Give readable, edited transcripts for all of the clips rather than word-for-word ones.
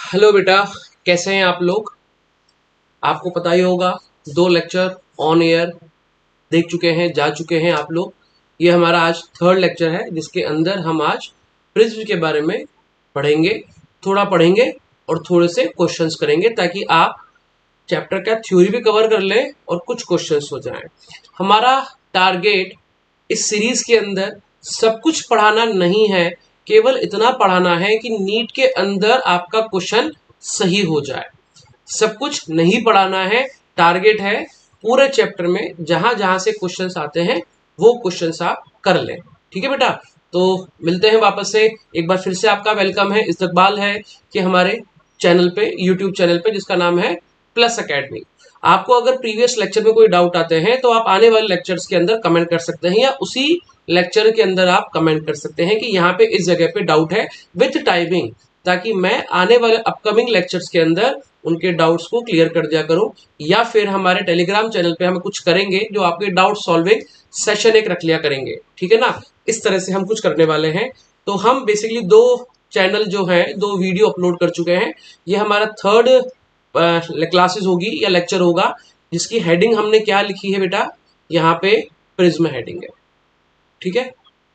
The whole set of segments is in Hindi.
हेलो बेटा, कैसे हैं आप लोग। आपको पता ही होगा, दो लेक्चर ऑन एयर देख चुके हैं, जा चुके हैं आप लोग। ये हमारा आज थर्ड लेक्चर है जिसके अंदर हम आज प्रिज्म के बारे में पढ़ेंगे। थोड़ा पढ़ेंगे और थोड़े से क्वेश्चंस करेंगे ताकि आप चैप्टर का थ्योरी भी कवर कर लें और कुछ क्वेश्चंस हो जाएं। हमारा टारगेट इस सीरीज के अंदर सब कुछ पढ़ाना नहीं है, केवल इतना पढ़ाना है कि नीट के अंदर आपका क्वेश्चन सही हो जाए। सब कुछ नहीं पढ़ाना है। टारगेट है पूरे चैप्टर में जहां जहां से क्वेश्चंस आते हैं वो क्वेश्चंस आप कर लें। ठीक है बेटा, तो मिलते हैं वापस से। एक बार फिर से आपका वेलकम है, इस्तकबाल है कि हमारे चैनल पे, यूट्यूब चैनल पे जिसका नाम है प्लस अकेडमी। आपको अगर प्रीवियस लेक्चर में कोई डाउट आते हैं तो आप आने वाले लेक्चर्स के अंदर कमेंट कर सकते हैं, या उसी लेक्चर के अंदर आप कमेंट कर सकते हैं कि यहाँ पे इस जगह पे डाउट है विथ टाइमिंग, ताकि मैं आने वाले अपकमिंग लेक्चर्स के अंदर उनके डाउट्स को क्लियर कर दिया करूं। या फिर हमारे टेलीग्राम चैनल पे हम कुछ करेंगे जो आपके डाउट सॉल्विंग सेशन एक रख लिया करेंगे, ठीक है ना। इस तरह से हम कुछ करने वाले हैं। तो हम बेसिकली दो चैनल जो है, दो वीडियो अपलोड कर चुके हैं। ये हमारा थर्ड क्लासेस होगी या लेक्चर होगा, जिसकी हेडिंग हमने क्या लिखी है बेटा, यहाँ पे प्रिज्म हेडिंग है। ठीक है,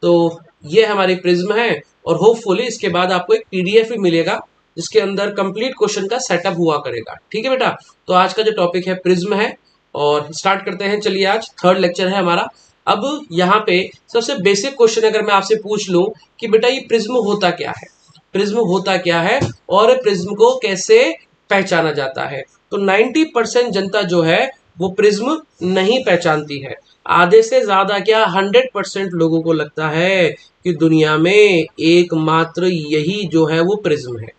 तो ये हमारी प्रिज्म है और होपफुली इसके बाद आपको एक पीडीएफ भी मिलेगा जिसके अंदर कंप्लीट क्वेश्चन का सेटअप हुआ करेगा। ठीक है बेटा, तो आज का जो टॉपिक है प्रिज्म है और स्टार्ट करते हैं। चलिए, आज थर्ड लेक्चर है हमारा। अब यहाँ पे सबसे बेसिक क्वेश्चन अगर मैं आपसे पूछ लूं कि बेटा ये प्रिज्म होता क्या है, प्रिज्म होता क्या है और प्रिज्म को कैसे पहचाना जाता है, तो 90% जनता जो है वो प्रिज्म नहीं पहचानती है। आधे से ज्यादा क्या 100% लोगों को लगता है कि दुनिया में एकमात्र यही जो है वो प्रिज्म है।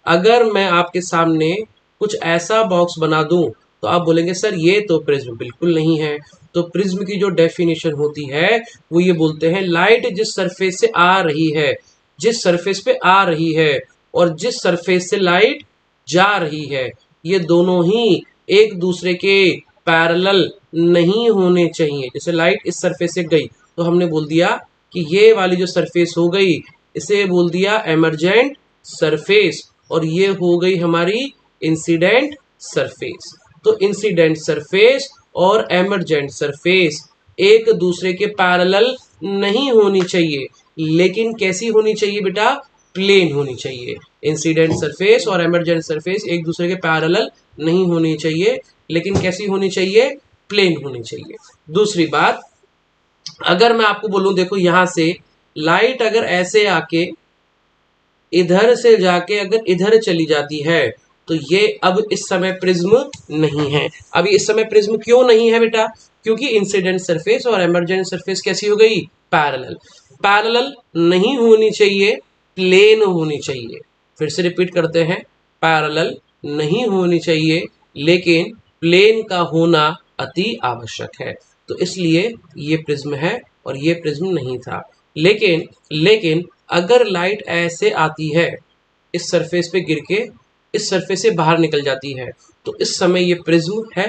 अगर मैं आपके सामने कुछ ऐसा बॉक्स बना दूं तो आप बोलेंगे सर ये तो प्रिज्म बिल्कुल नहीं है। तो प्रिज्म की जो डेफिनेशन होती है वो ये बोलते हैं, लाइट जिस सरफेस से आ रही है, जिस सरफेस पे आ रही है और जिस सरफेस से लाइट जा रही है, ये दोनों ही एक दूसरे के पैरेलल नहीं होने चाहिए। जैसे लाइट इस सरफेस से गई तो हमने बोल दिया कि ये वाली जो सरफेस हो गई इसे बोल दिया एमरजेंट सरफेस, और ये हो गई हमारी इंसिडेंट सरफेस। तो इंसिडेंट सरफेस और एमरजेंट सरफेस एक दूसरे के पैरेलल नहीं होनी चाहिए, लेकिन कैसी होनी चाहिए बेटा, प्लेन होनी चाहिए। इंसिडेंट सरफेस और एमरजेंट सरफेस एक दूसरे के पैरेलल नहीं होनी चाहिए, लेकिन कैसी होनी चाहिए, प्लेन होनी चाहिए। दूसरी बात, अगर मैं आपको बोलूं देखो यहां से लाइट अगर ऐसे आके इधर से जाके अगर इधर चली जाती है तो ये अब इस समय प्रिज्म नहीं है। अभी इस समय प्रिज्म क्यों नहीं है बेटा, क्योंकि इंसिडेंट सरफेस और एमरजेंट सरफेस कैसी हो गई, पैरेलल। पैरेलल नहीं होनी चाहिए, प्लेन होनी चाहिए। फिर से रिपीट करते हैं, पैरेलल नहीं होनी चाहिए लेकिन प्लेन का होना अति आवश्यक है। तो इसलिए ये प्रिज्म है और ये प्रिज्म नहीं था। लेकिन अगर लाइट ऐसे आती है, इस सरफेस पे गिर के इस सरफेस से बाहर निकल जाती है, तो इस समय ये प्रिज्म है।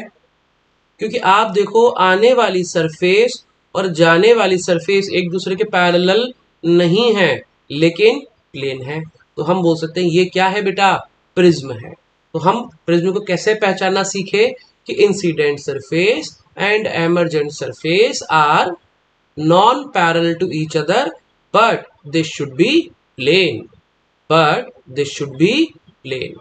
क्योंकि आप देखो आने वाली सरफेस और जाने वाली सरफेस एक दूसरे के पैरेलल नहीं है लेकिन प्लेन है। तो हम बोल सकते हैं ये क्या है बेटा, प्रिज्म है। तो हम प्रिज्म को कैसे पहचानना सीखे कि incident surface and emergent surface are non parallel to each other but they should be plane, but this should be plane.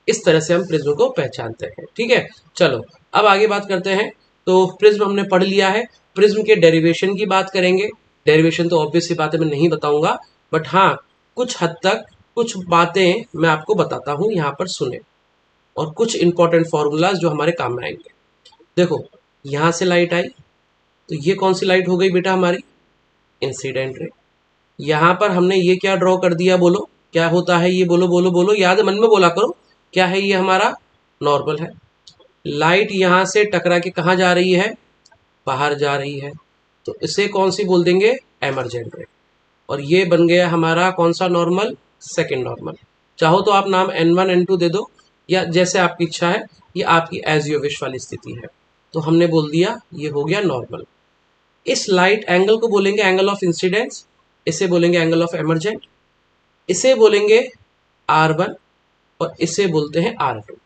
इस तरह से हम प्रिज्म को पहचानते हैं। ठीक है, चलो अब आगे बात करते हैं। तो प्रिज्म हमने पढ़ लिया है। प्रिज्म के डेरिवेशन की बात करेंगे। डेरिवेशन तो ऑब्वियस सी बात है, मैं नहीं बताऊंगा, बट हाँ कुछ हद तक कुछ बातें मैं आपको बताता हूं, यहाँ पर सुने, और कुछ इंपॉर्टेंट फॉर्मूलाज जो हमारे काम में आएंगे। देखो यहां से लाइट आई तो ये कौन सी लाइट हो गई बेटा, हमारी इंसिडेंट रे। यहां पर हमने ये क्या ड्रॉ कर दिया, बोलो क्या होता है ये, बोलो बोलो बोलो, याद मन में बोला करो, क्या है ये, हमारा नॉर्मल है। लाइट यहां से टकरा के कहा जा रही है, बाहर जा रही है, तो इसे कौन सी बोल देंगे, एमरजेंट रे। और ये बन गया हमारा कौन सा नॉर्मल, सेकेंड नॉर्मल। चाहो तो आप नाम N1 N2 दे दो, या जैसे आपकी इच्छा है, ये आपकी एज यू विश वाली स्थिति है। तो हमने बोल दिया ये हो गया नॉर्मल। इस लाइट एंगल को बोलेंगे एंगल ऑफ इंसिडेंस, इसे बोलेंगे एंगल ऑफ एमरजेंट, इसे बोलेंगे R1 और इसे बोलते हैं R2।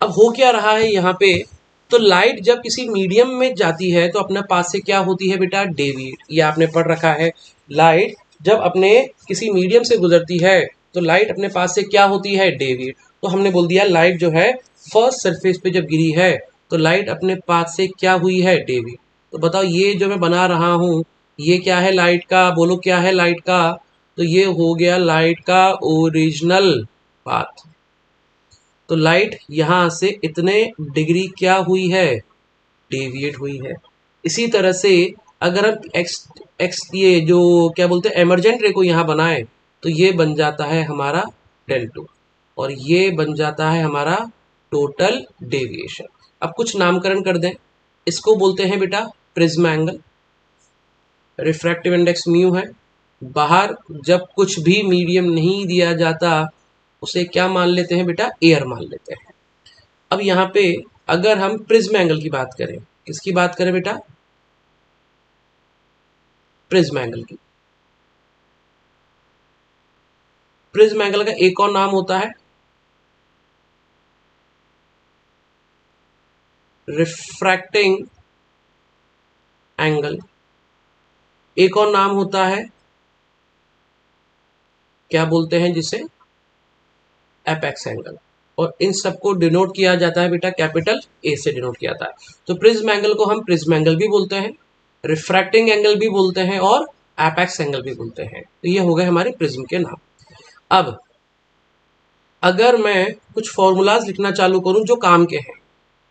अब हो क्या रहा है यहाँ पे, तो लाइट जब किसी मीडियम में जाती है तो अपने पास से क्या होती है बेटा, डेविएट। ये आपने पढ़ रखा है, लाइट जब अपने किसी मीडियम से गुजरती है तो लाइट अपने पास से क्या होती है, डेविएट। तो हमने बोल दिया लाइट जो है फर्स्ट सरफेस पे जब गिरी है तो लाइट अपने पास से क्या हुई है, डेविएट। तो बताओ ये जो मैं बना रहा हूँ ये क्या है लाइट का, बोलो क्या है लाइट का, तो ये हो गया लाइट का ओरिजिनल पाथ। तो लाइट यहां से इतने डिग्री क्या हुई है, डेविएट हुई है। इसी तरह से अगर हम एक्स एक्स ये जो क्या बोलते हैं एमरजेंट रे को यहाँ बनाए तो ये बन जाता है हमारा डेल टू और ये बन जाता है हमारा टोटल डेविएशन। अब कुछ नामकरण कर दें, इसको बोलते हैं बेटा prism angle, refractive index mu है। बाहर जब कुछ भी मीडियम नहीं दिया जाता उसे क्या मान लेते हैं बेटा, एयर मान लेते हैं। अब यहाँ पे अगर हम प्रिज्म एंगल की बात करें, किसकी बात करें बेटा, प्रिज्म एंगल की। प्रिज्म एंगल का एक और नाम होता है रिफ्रैक्टिंग एंगल, एक और नाम होता है क्या बोलते हैं जिसे, एपेक्स एंगल। और इन सबको डिनोट किया जाता है बेटा कैपिटल ए से डिनोट किया जाता है। तो प्रिज्म एंगल को हम प्रिज्म एंगल भी बोलते हैं, रिफ्रैक्टिंग एंगल भी बोलते हैं और एपेक्स एंगल भी बोलते हैं। तो ये हो गए हमारे प्रिज्म के नाम। अब अगर मैं कुछ फॉर्मूलाज लिखना चालू करूं जो काम के हैं,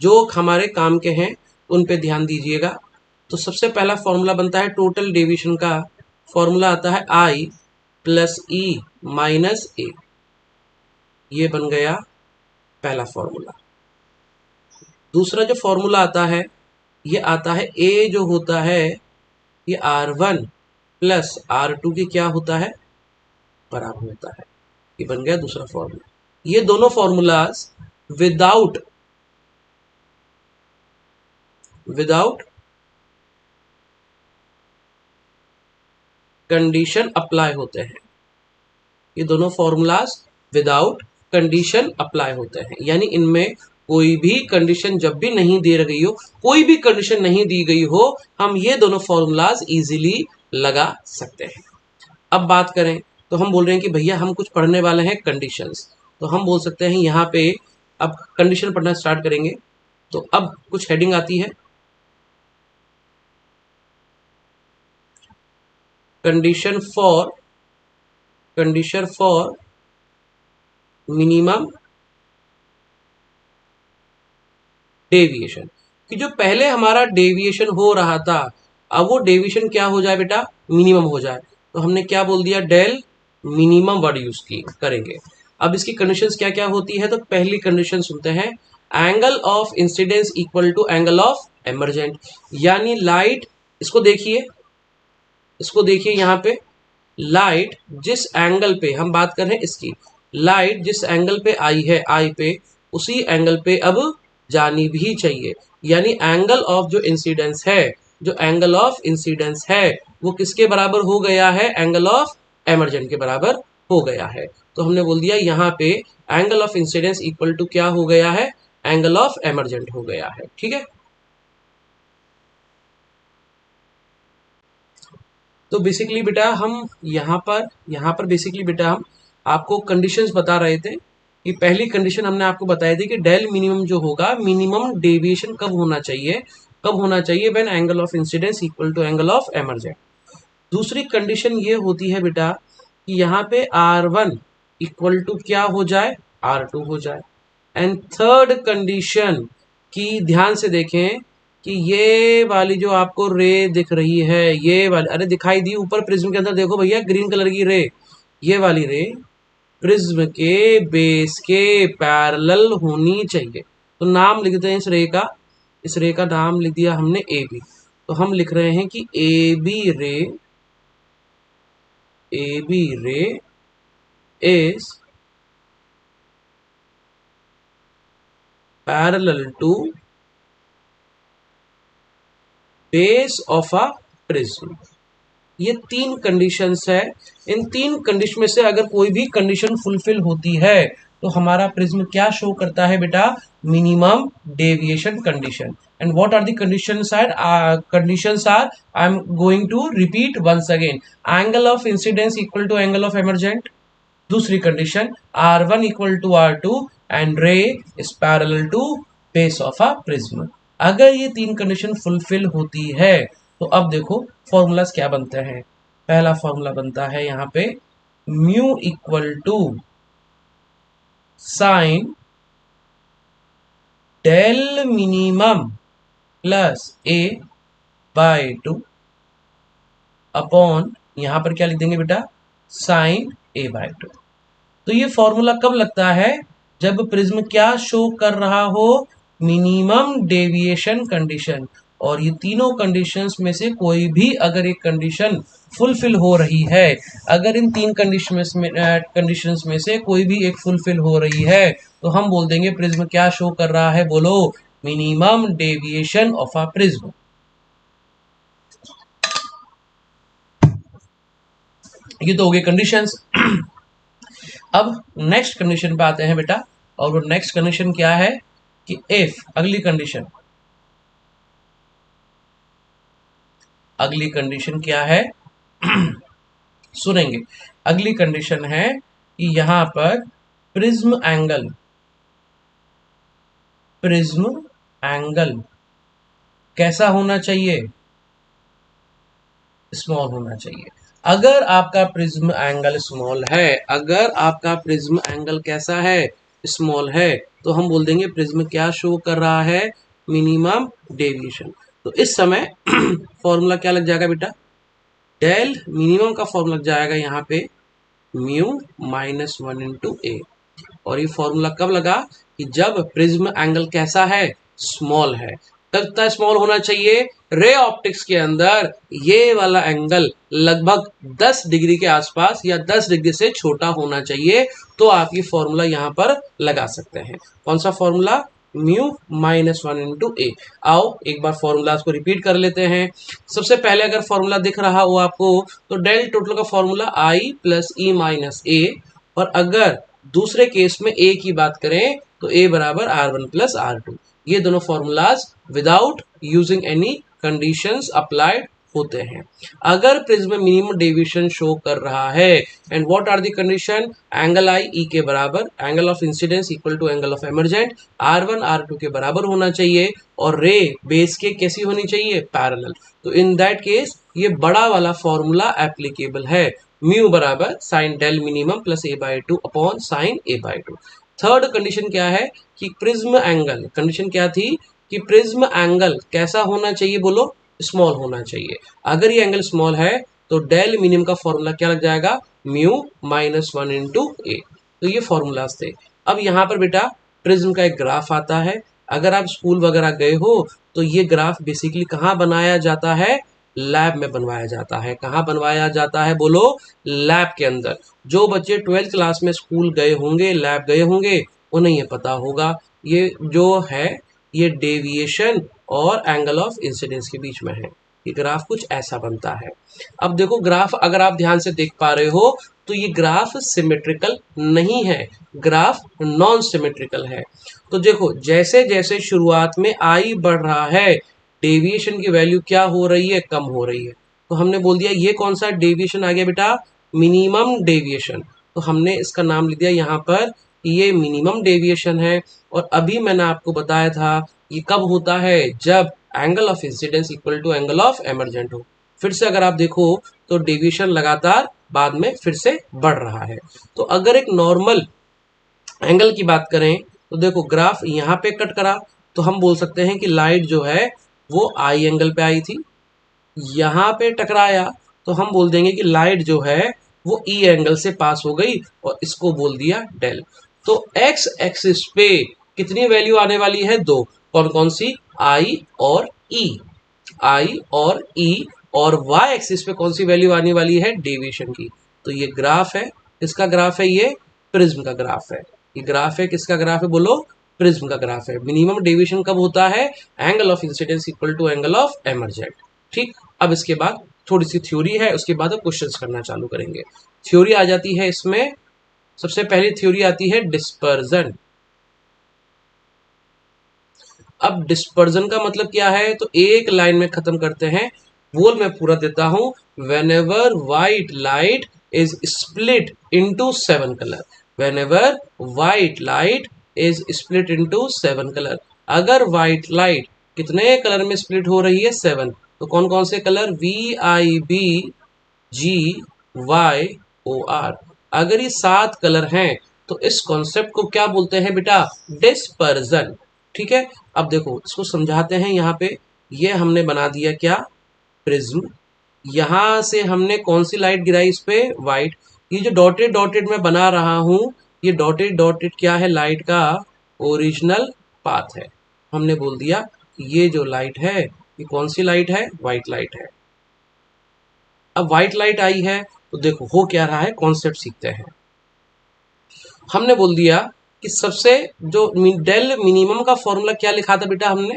जो हमारे काम के हैं, उन पे ध्यान दीजिएगा। तो सबसे पहला फॉर्मूला बनता है टोटल डेविएशन का, फॉर्मूला आता है I प्लस ई माइनस ए। ये बन गया पहला फॉर्मूला। दूसरा जो फॉर्मूला आता है ये आता है ए जो होता है ये R1 प्लस R2 के क्या होता है, बराबर होता है। ये बन गया दूसरा फॉर्मूला। ये दोनों फॉर्मूलाज विदाउट कंडीशन अप्लाई होते हैं। ये दोनों फॉर्मूलाज विदाउट कंडीशन अप्लाई होते हैं, यानी इनमें कोई भी कंडीशन जब भी नहीं दे गई हो, कोई भी कंडीशन नहीं दी गई हो, हम ये दोनों फॉर्मूलाज इजीली लगा सकते हैं। अब बात करें तो हम बोल रहे हैं कि भैया हम कुछ पढ़ने वाले हैं कंडीशंस, तो हम बोल सकते हैं यहाँ पे अब कंडीशन पढ़ना स्टार्ट करेंगे। तो अब कुछ हेडिंग आती है, कंडीशन फॉर मिनिमम डेविएशन, कि जो पहले हमारा डेविएशन हो रहा था अब वो डेविएशन क्या हो जाए बेटा, मिनिमम हो जाए। तो हमने क्या बोल दिया, डेल मिनिमम वर्ड यूज की करेंगे। अब इसकी कंडीशंस क्या क्या होती है, तो पहली कंडीशन सुनते हैं, angle of incidence equal to angle of emergent. यानी लाइट, इसको देखिए यहाँ पे, लाइट जिस एंगल पे हम बात कर रहे हैं इसकी, लाइट जिस एंगल पे आई है आई पे, उसी एंगल पे अब जानी भी चाहिए। यानी एंगल ऑफ जो इंसिडेंस है, जो एंगल ऑफ इंसिडेंस है वो किसके बराबर हो गया है, एंगल ऑफ एमरजेंट के बराबर हो गया है। तो हमने बोल दिया यहाँ पे angle of incidence equal to क्या हो गया है, एंगल ऑफ एमरजेंट हो गया है। ठीक है, तो बेसिकली बेटा हम यहाँ पर बेसिकली बेटा हम आपको कंडीशंस बता रहे थे कि पहली कंडीशन हमने आपको बताई थी कि डेल मिनिमम जो होगा, मिनिमम डेविएशन कब होना चाहिए, when angle of incidence equal to angle of emergent. दूसरी कंडीशन ये होती है बेटा कि यहाँ पे R1 इक्वल टू क्या हो जाए, R2 हो जाए। एंड थर्ड कंडीशन की ध्यान से देखें कि ये वाली जो आपको रे दिख रही है, ये वाली, अरे दिखाई दी ऊपर प्रिज्म के अंदर, देखो भैया ग्रीन कलर की रे, ये वाली रे प्रिज्म के बेस के पैरेलल होनी चाहिए। तो नाम लिखते हैं इस रे का नाम लिख दिया हमने ए बी। तो हम लिख रहे हैं कि A B ray is parallel to base of a prism. ये तीन कंडीशंस है, इन तीन कंडीशन में से अगर कोई भी कंडीशन फुलफिल होती है तो हमारा प्रिज्म क्या शो करता है बेटा, minimum deviation condition. And what are the conditions are I am going to repeat once again. Angle of incidence equal to angle of emergent, दूसरी condition R1 equal to R2 and ray is parallel to base of a prism. अगर ये तीन कंडीशन फुलफिल होती है तो अब देखो फॉर्मूलाज क्या बनते हैं। पहला फॉर्मूला बनता है यहाँ पे mu equal to sine del minimum plus A by two upon, यहां पर क्या लिख देंगे बेटा, साइन ए बाय टू। तो ये फॉर्मूला कब लगता है, जब प्रिज्म क्या शो कर रहा हो, मिनिमम डेविएशन कंडीशन। और ये तीनों कंडीशंस में से कोई भी अगर एक कंडीशन फुलफिल हो रही है, अगर इन तीन कंडीशंस में से कोई भी एक फुलफिल हो रही है तो हम बोल देंगे प्रिज्म क्या शो कर रहा है, बोलो, minimum deviation of a prism. ये तो हो गए कंडीशंस। अब नेक्स्ट कंडीशन पे आते हैं बेटा, और वो नेक्स्ट कंडीशन क्या है कि इफ, अगली कंडीशन क्या है सुनेंगे। अगली कंडीशन है कि यहां पर प्रिज्म एंगल कैसा होना चाहिए, स्मॉल होना चाहिए। अगर आपका प्रिज्म एंगल स्मॉल है, अगर आपका प्रिज्म एंगल कैसा है, स्मॉल है, तो हम बोल देंगे प्रिज्म क्या शो कर रहा है, मिनिमम डेविएशन। तो इस समय फॉर्मूला क्या लग जाएगा बेटा, डेल मिनिमम का फॉर्मूला लग जाएगा यहाँ पे म्यू माइनस 1 इंटू ए। और ये फॉर्मूला कब लगा, कि जब प्रिज्म एंगल कैसा है, स्मॉल है। कितना स्मॉल होना चाहिए, रे ऑप्टिक्स के अंदर ये वाला एंगल लगभग 10 डिग्री के आसपास या 10 डिग्री से छोटा होना चाहिए, तो आप ये फॉर्मूला यहां पर लगा सकते हैं। कौन सा फॉर्मूला, म्यू माइनस 1 इंटू ए। आओ एक बार फॉर्मूला को रिपीट कर लेते हैं। सबसे पहले अगर फॉर्मूला दिख रहा हो आपको, तो डेल टोटल का formula I plus E minus A. और अगर दूसरे केस में ए की बात करें तो ए बराबर R1 प्लस R2। ये दोनों formulas without using any conditions applied होते हैं। अगर प्रिज्म मिनिमम डेविएशन शो कर रहा है, and what are the condition, angle I E के बराबर, angle of incidence equal to angle of emergent, R1 R2 के बराबर होना चाहिए, और रे बेस के कैसी होनी चाहिए, पैरेलल। तो इन दैट केस ये बड़ा वाला फॉर्मूला एप्लीकेबल है, म्यू बराबर sine del minimum plus A by two upon sine A by two. Third condition क्या है कि प्रिज्म एंगल, कंडीशन क्या थी कि प्रिज्म एंगल कैसा होना चाहिए, बोलो, स्मॉल होना चाहिए। अगर ये एंगल स्मॉल है तो डेल मिनिमम का फॉर्मूला क्या लग जाएगा, म्यू माइनस 1 इंटू ए। तो ये फॉर्मूलाज थे। अब यहाँ पर बेटा प्रिज्म का एक ग्राफ आता है। अगर आप स्कूल वगैरह गए हो तो ये ग्राफ बेसिकली कहाँ बनाया जाता है, लैब में बनवाया जाता है। कहाँ बनवाया जाता है, बोलो, लैब के अंदर। जो बच्चे 12th क्लास में स्कूल गए होंगे, लैब गए होंगे, उन्हें ये पता होगा। ये जो है ये डेविएशन और एंगल ऑफ इंसिडेंस के बीच में है। ये ग्राफ कुछ ऐसा बनता है। अब देखो ग्राफ अगर आप ध्यान से देख पा रहे हो तो ये ग्राफ सिमेट्रिकल नहीं है, ग्राफ नॉन सिमेट्रिकल है। तो देखो जैसे जैसे शुरुआत में आई बढ़ रहा है, डेविएशन की वैल्यू क्या हो रही है, कम हो रही है। तो हमने बोल दिया ये कौन सा डेविएशन आ गया बेटा, मिनिमम डेविएशन। तो हमने इसका नाम लिख दिया यहाँ पर, ये मिनिमम डेविएशन है। और अभी मैंने आपको बताया था ये कब होता है, जब angle of incidence equal to angle of emergent हो। फिर से अगर आप देखो तो डेविएशन लगातार बाद में फिर से बढ़ रहा है। तो अगर एक नॉर्मल एंगल की बात करें तो देखो ग्राफ यहाँ पे कट करा, तो हम बोल सकते हैं कि लाइट जो है वो आई एंगल पे आई थी, यहाँ पे टकराया तो हम बोल देंगे कि लाइट जो है वो ई एंगल से पास हो गई, और इसको बोल दिया डेल। तो एक्स एक्सिस पे कितनी वैल्यू आने वाली है, दो। कौन कौन सी, आई और ई, आई और ई। और वाई एक्सिस पे कौन सी वैल्यू आने वाली है, डेविएशन की। तो ये ग्राफ है, किसका ग्राफ है, ये प्रिज्म का ग्राफ है। ये ग्राफ है किसका ग्राफ है, बोलो, प्रिज्म का ग्राफ है। मिनिमम डेविएशन कब होता है, angle of incidence equal to angle of emergent. ठीक, अब इसके बाद थोड़ी सी थ्योरी है, उसके बाद क्वेश्चंस करना चालू करेंगे। थ्योरी आ जाती है इसमें सबसे पहली थ्योरी आती है डिस्पर्जन। अब डिस्पर्जन का मतलब क्या है, तो एक लाइन में खत्म करते हैं, बोल मैं पूरा देता हूं। Whenever white light is split into 7 colour, whenever white light is split into 7 colour. अगर व्हाइट लाइट कितने कलर में स्प्लिट हो रही है, 7, तो कौन कौन से कलर, VIBGYOR। अगर ये 7 कलर हैं तो इस कॉन्सेप्ट को क्या बोलते हैं बेटा, डिस्पर्जन। ठीक है, अब देखो इसको समझाते हैं। यहाँ पे ये हमने बना दिया क्या, प्रिज्म। यहाँ से हमने कौन सी लाइट गिराई इस पे, व्हाइट। ये जो डॉटेड डॉटेड मैं बना रहा हूं, ये डॉटेड डॉटेड क्या है, लाइट का ओरिजिनल पाथ है। हमने बोल दिया ये जो लाइट है ये कौन सी लाइट है, व्हाइट लाइट है। अब व्हाइट लाइट आई है तो देखो हो क्या रहा है, कॉन्सेप्ट सीखते हैं। हमने बोल दिया कि सबसे जो डेल मिनिमम का फॉर्मूला क्या लिखा था बेटा हमने,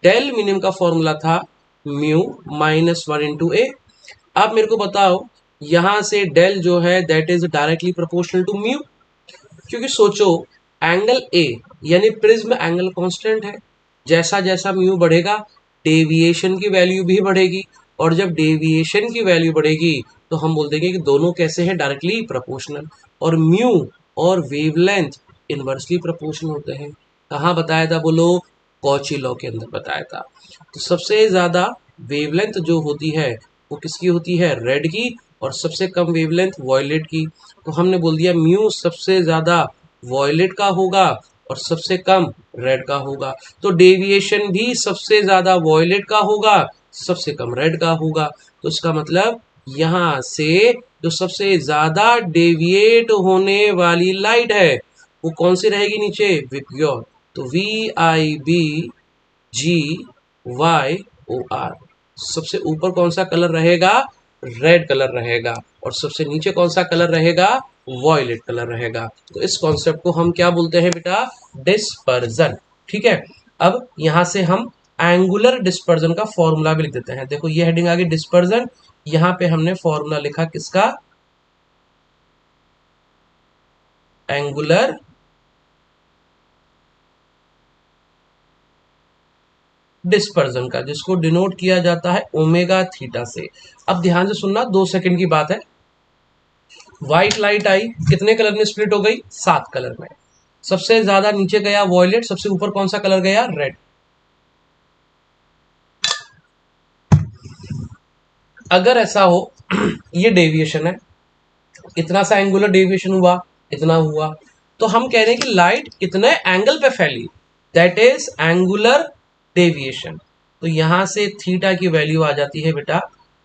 डेल मिनिमम का फॉर्मूला था म्यू -1 × ए। आप मेरे को बताओ यहां से डेल जो है that is directly proportional to mu, क्योंकि सोचो एंगल ए यानी प्रिज्म एंगल कांस्टेंट है, जैसा जैसा म्यू बढ़ेगा डेविएशन की वैल्यू भी बढ़ेगी, और जब डेविएशन की वैल्यू बढ़ेगी तो हम बोल देंगे कि दोनों कैसे हैं, डायरेक्टली प्रोपोर्शनल। और म्यू और वेवलेंथ इनवर्सली प्रोपोर्शनल होते हैं। कहाँ बताया था बोलो, कॉची लॉ के अंदर बताया था। तो सबसे ज्यादा वेवलेंथ जो होती है वो किसकी होती है, रेड की, और सबसे कम वेवलेंथ वॉयलेट की। तो हमने बोल दिया म्यू सबसे ज्यादा वॉयलेट का होगा और सबसे कम रेड का होगा, तो डेविएशन भी सबसे ज्यादा वॉयलेट का होगा, सबसे कम रेड का होगा। तो इसका मतलब यहां से जो सबसे ज्यादा डेविएट होने वाली लाइट है वो कौन सी रहेगी नीचे, विप्योर। तो VIBGYOR। सबसे ऊपर कौन सा कलर रहेगा, रेड कलर रहेगा, और सबसे नीचे कौन सा कलर रहेगा, वॉयलेट कलर रहेगा। तो इस कॉन्सेप्ट को हम क्या बोलते हैं बेटा, डिस्पर्जन। ठीक है, अब यहां से हम एंगुलर डिस्पर्जन का फॉर्मूला भी लिख देते हैं। देखो ये हेडिंग आ गई डिस्पर्जन, यहां पे हमने फॉर्मूला लिखा किसका, एंगुलर डिस्पर्जन का, जिसको डिनोट किया जाता है ओमेगा थीटा से। अब ध्यान से सुनना, 2 सेकंड की बात है। व्हाइट लाइट आई, कितने कलर में स्प्लिट हो गई, 7 कलर में। सबसे ज्यादा नीचे गया वॉयलेट, सबसे ऊपर कौन सा कलर गया, रेड। अगर ऐसा हो ये डेविएशन है, इतना सा एंगुलर डेविएशन हुआ, इतना हुआ, तो हम कह रहे हैं कि लाइट कितने एंगल पे फैली, दैट इज एंगुलर डेविएशन। तो यहां से थीटा की वैल्यू आ जाती है बेटा,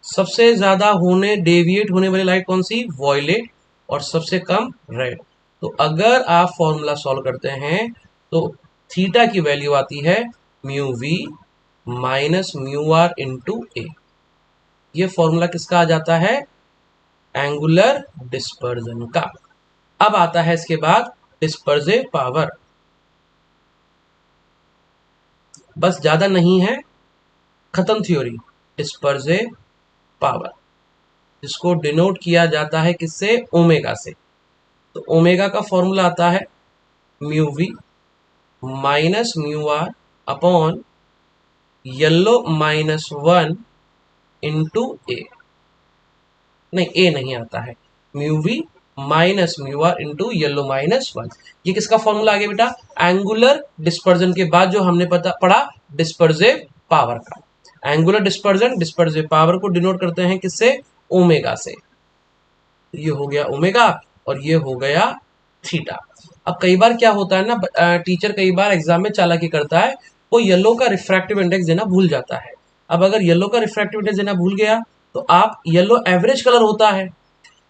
सबसे ज्यादा होने डेविएट होने वाली लाइट कौन सी, वॉयलेट, और सबसे कम रेड। तो अगर आप फॉर्मूला सॉल्व करते हैं तो थीटा की वैल्यू आती है mu V minus mu R into A. ये फॉर्मूला किसका आ जाता है, एंगुलर डिस्पर्जन का। अब आता है इसके बाद डिस्पर्सिव पावर। बस ज्यादा नहीं है, खत्म थ्योरी। डिस्पर्सिव पावर जिसको डिनोट किया जाता है किससे, ओमेगा से। तो ओमेगा का फॉर्मूला आता है mu V minus mu R upon yellow -1 into A. नहीं, ए नहीं आता है, mu V minus mu R into yellow -1। ये किसका फॉर्मूला आ गया बेटा, एंगुलर डिस्पर्जन के बाद जो हमने पढ़ा डिस्पर्सिव पावर का। एंगुलर डिस्पर्जन डिस्पर्सिव पावर को डिनोट करते हैं किससे, ओमेगा से। ये हो गया ओमेगा और ये हो गया थीटा। अब कई बार क्या होता है ना, टीचर कई बार एग्जाम में चालाकी करता है, वो येलो का रिफ्रैक्टिव इंडेक्स देना भूल जाता है। अब अगर येलो का रिफ्रैक्टिव इंडेक्स देना भूल गया तो आप, येलो एवरेज कलर होता है,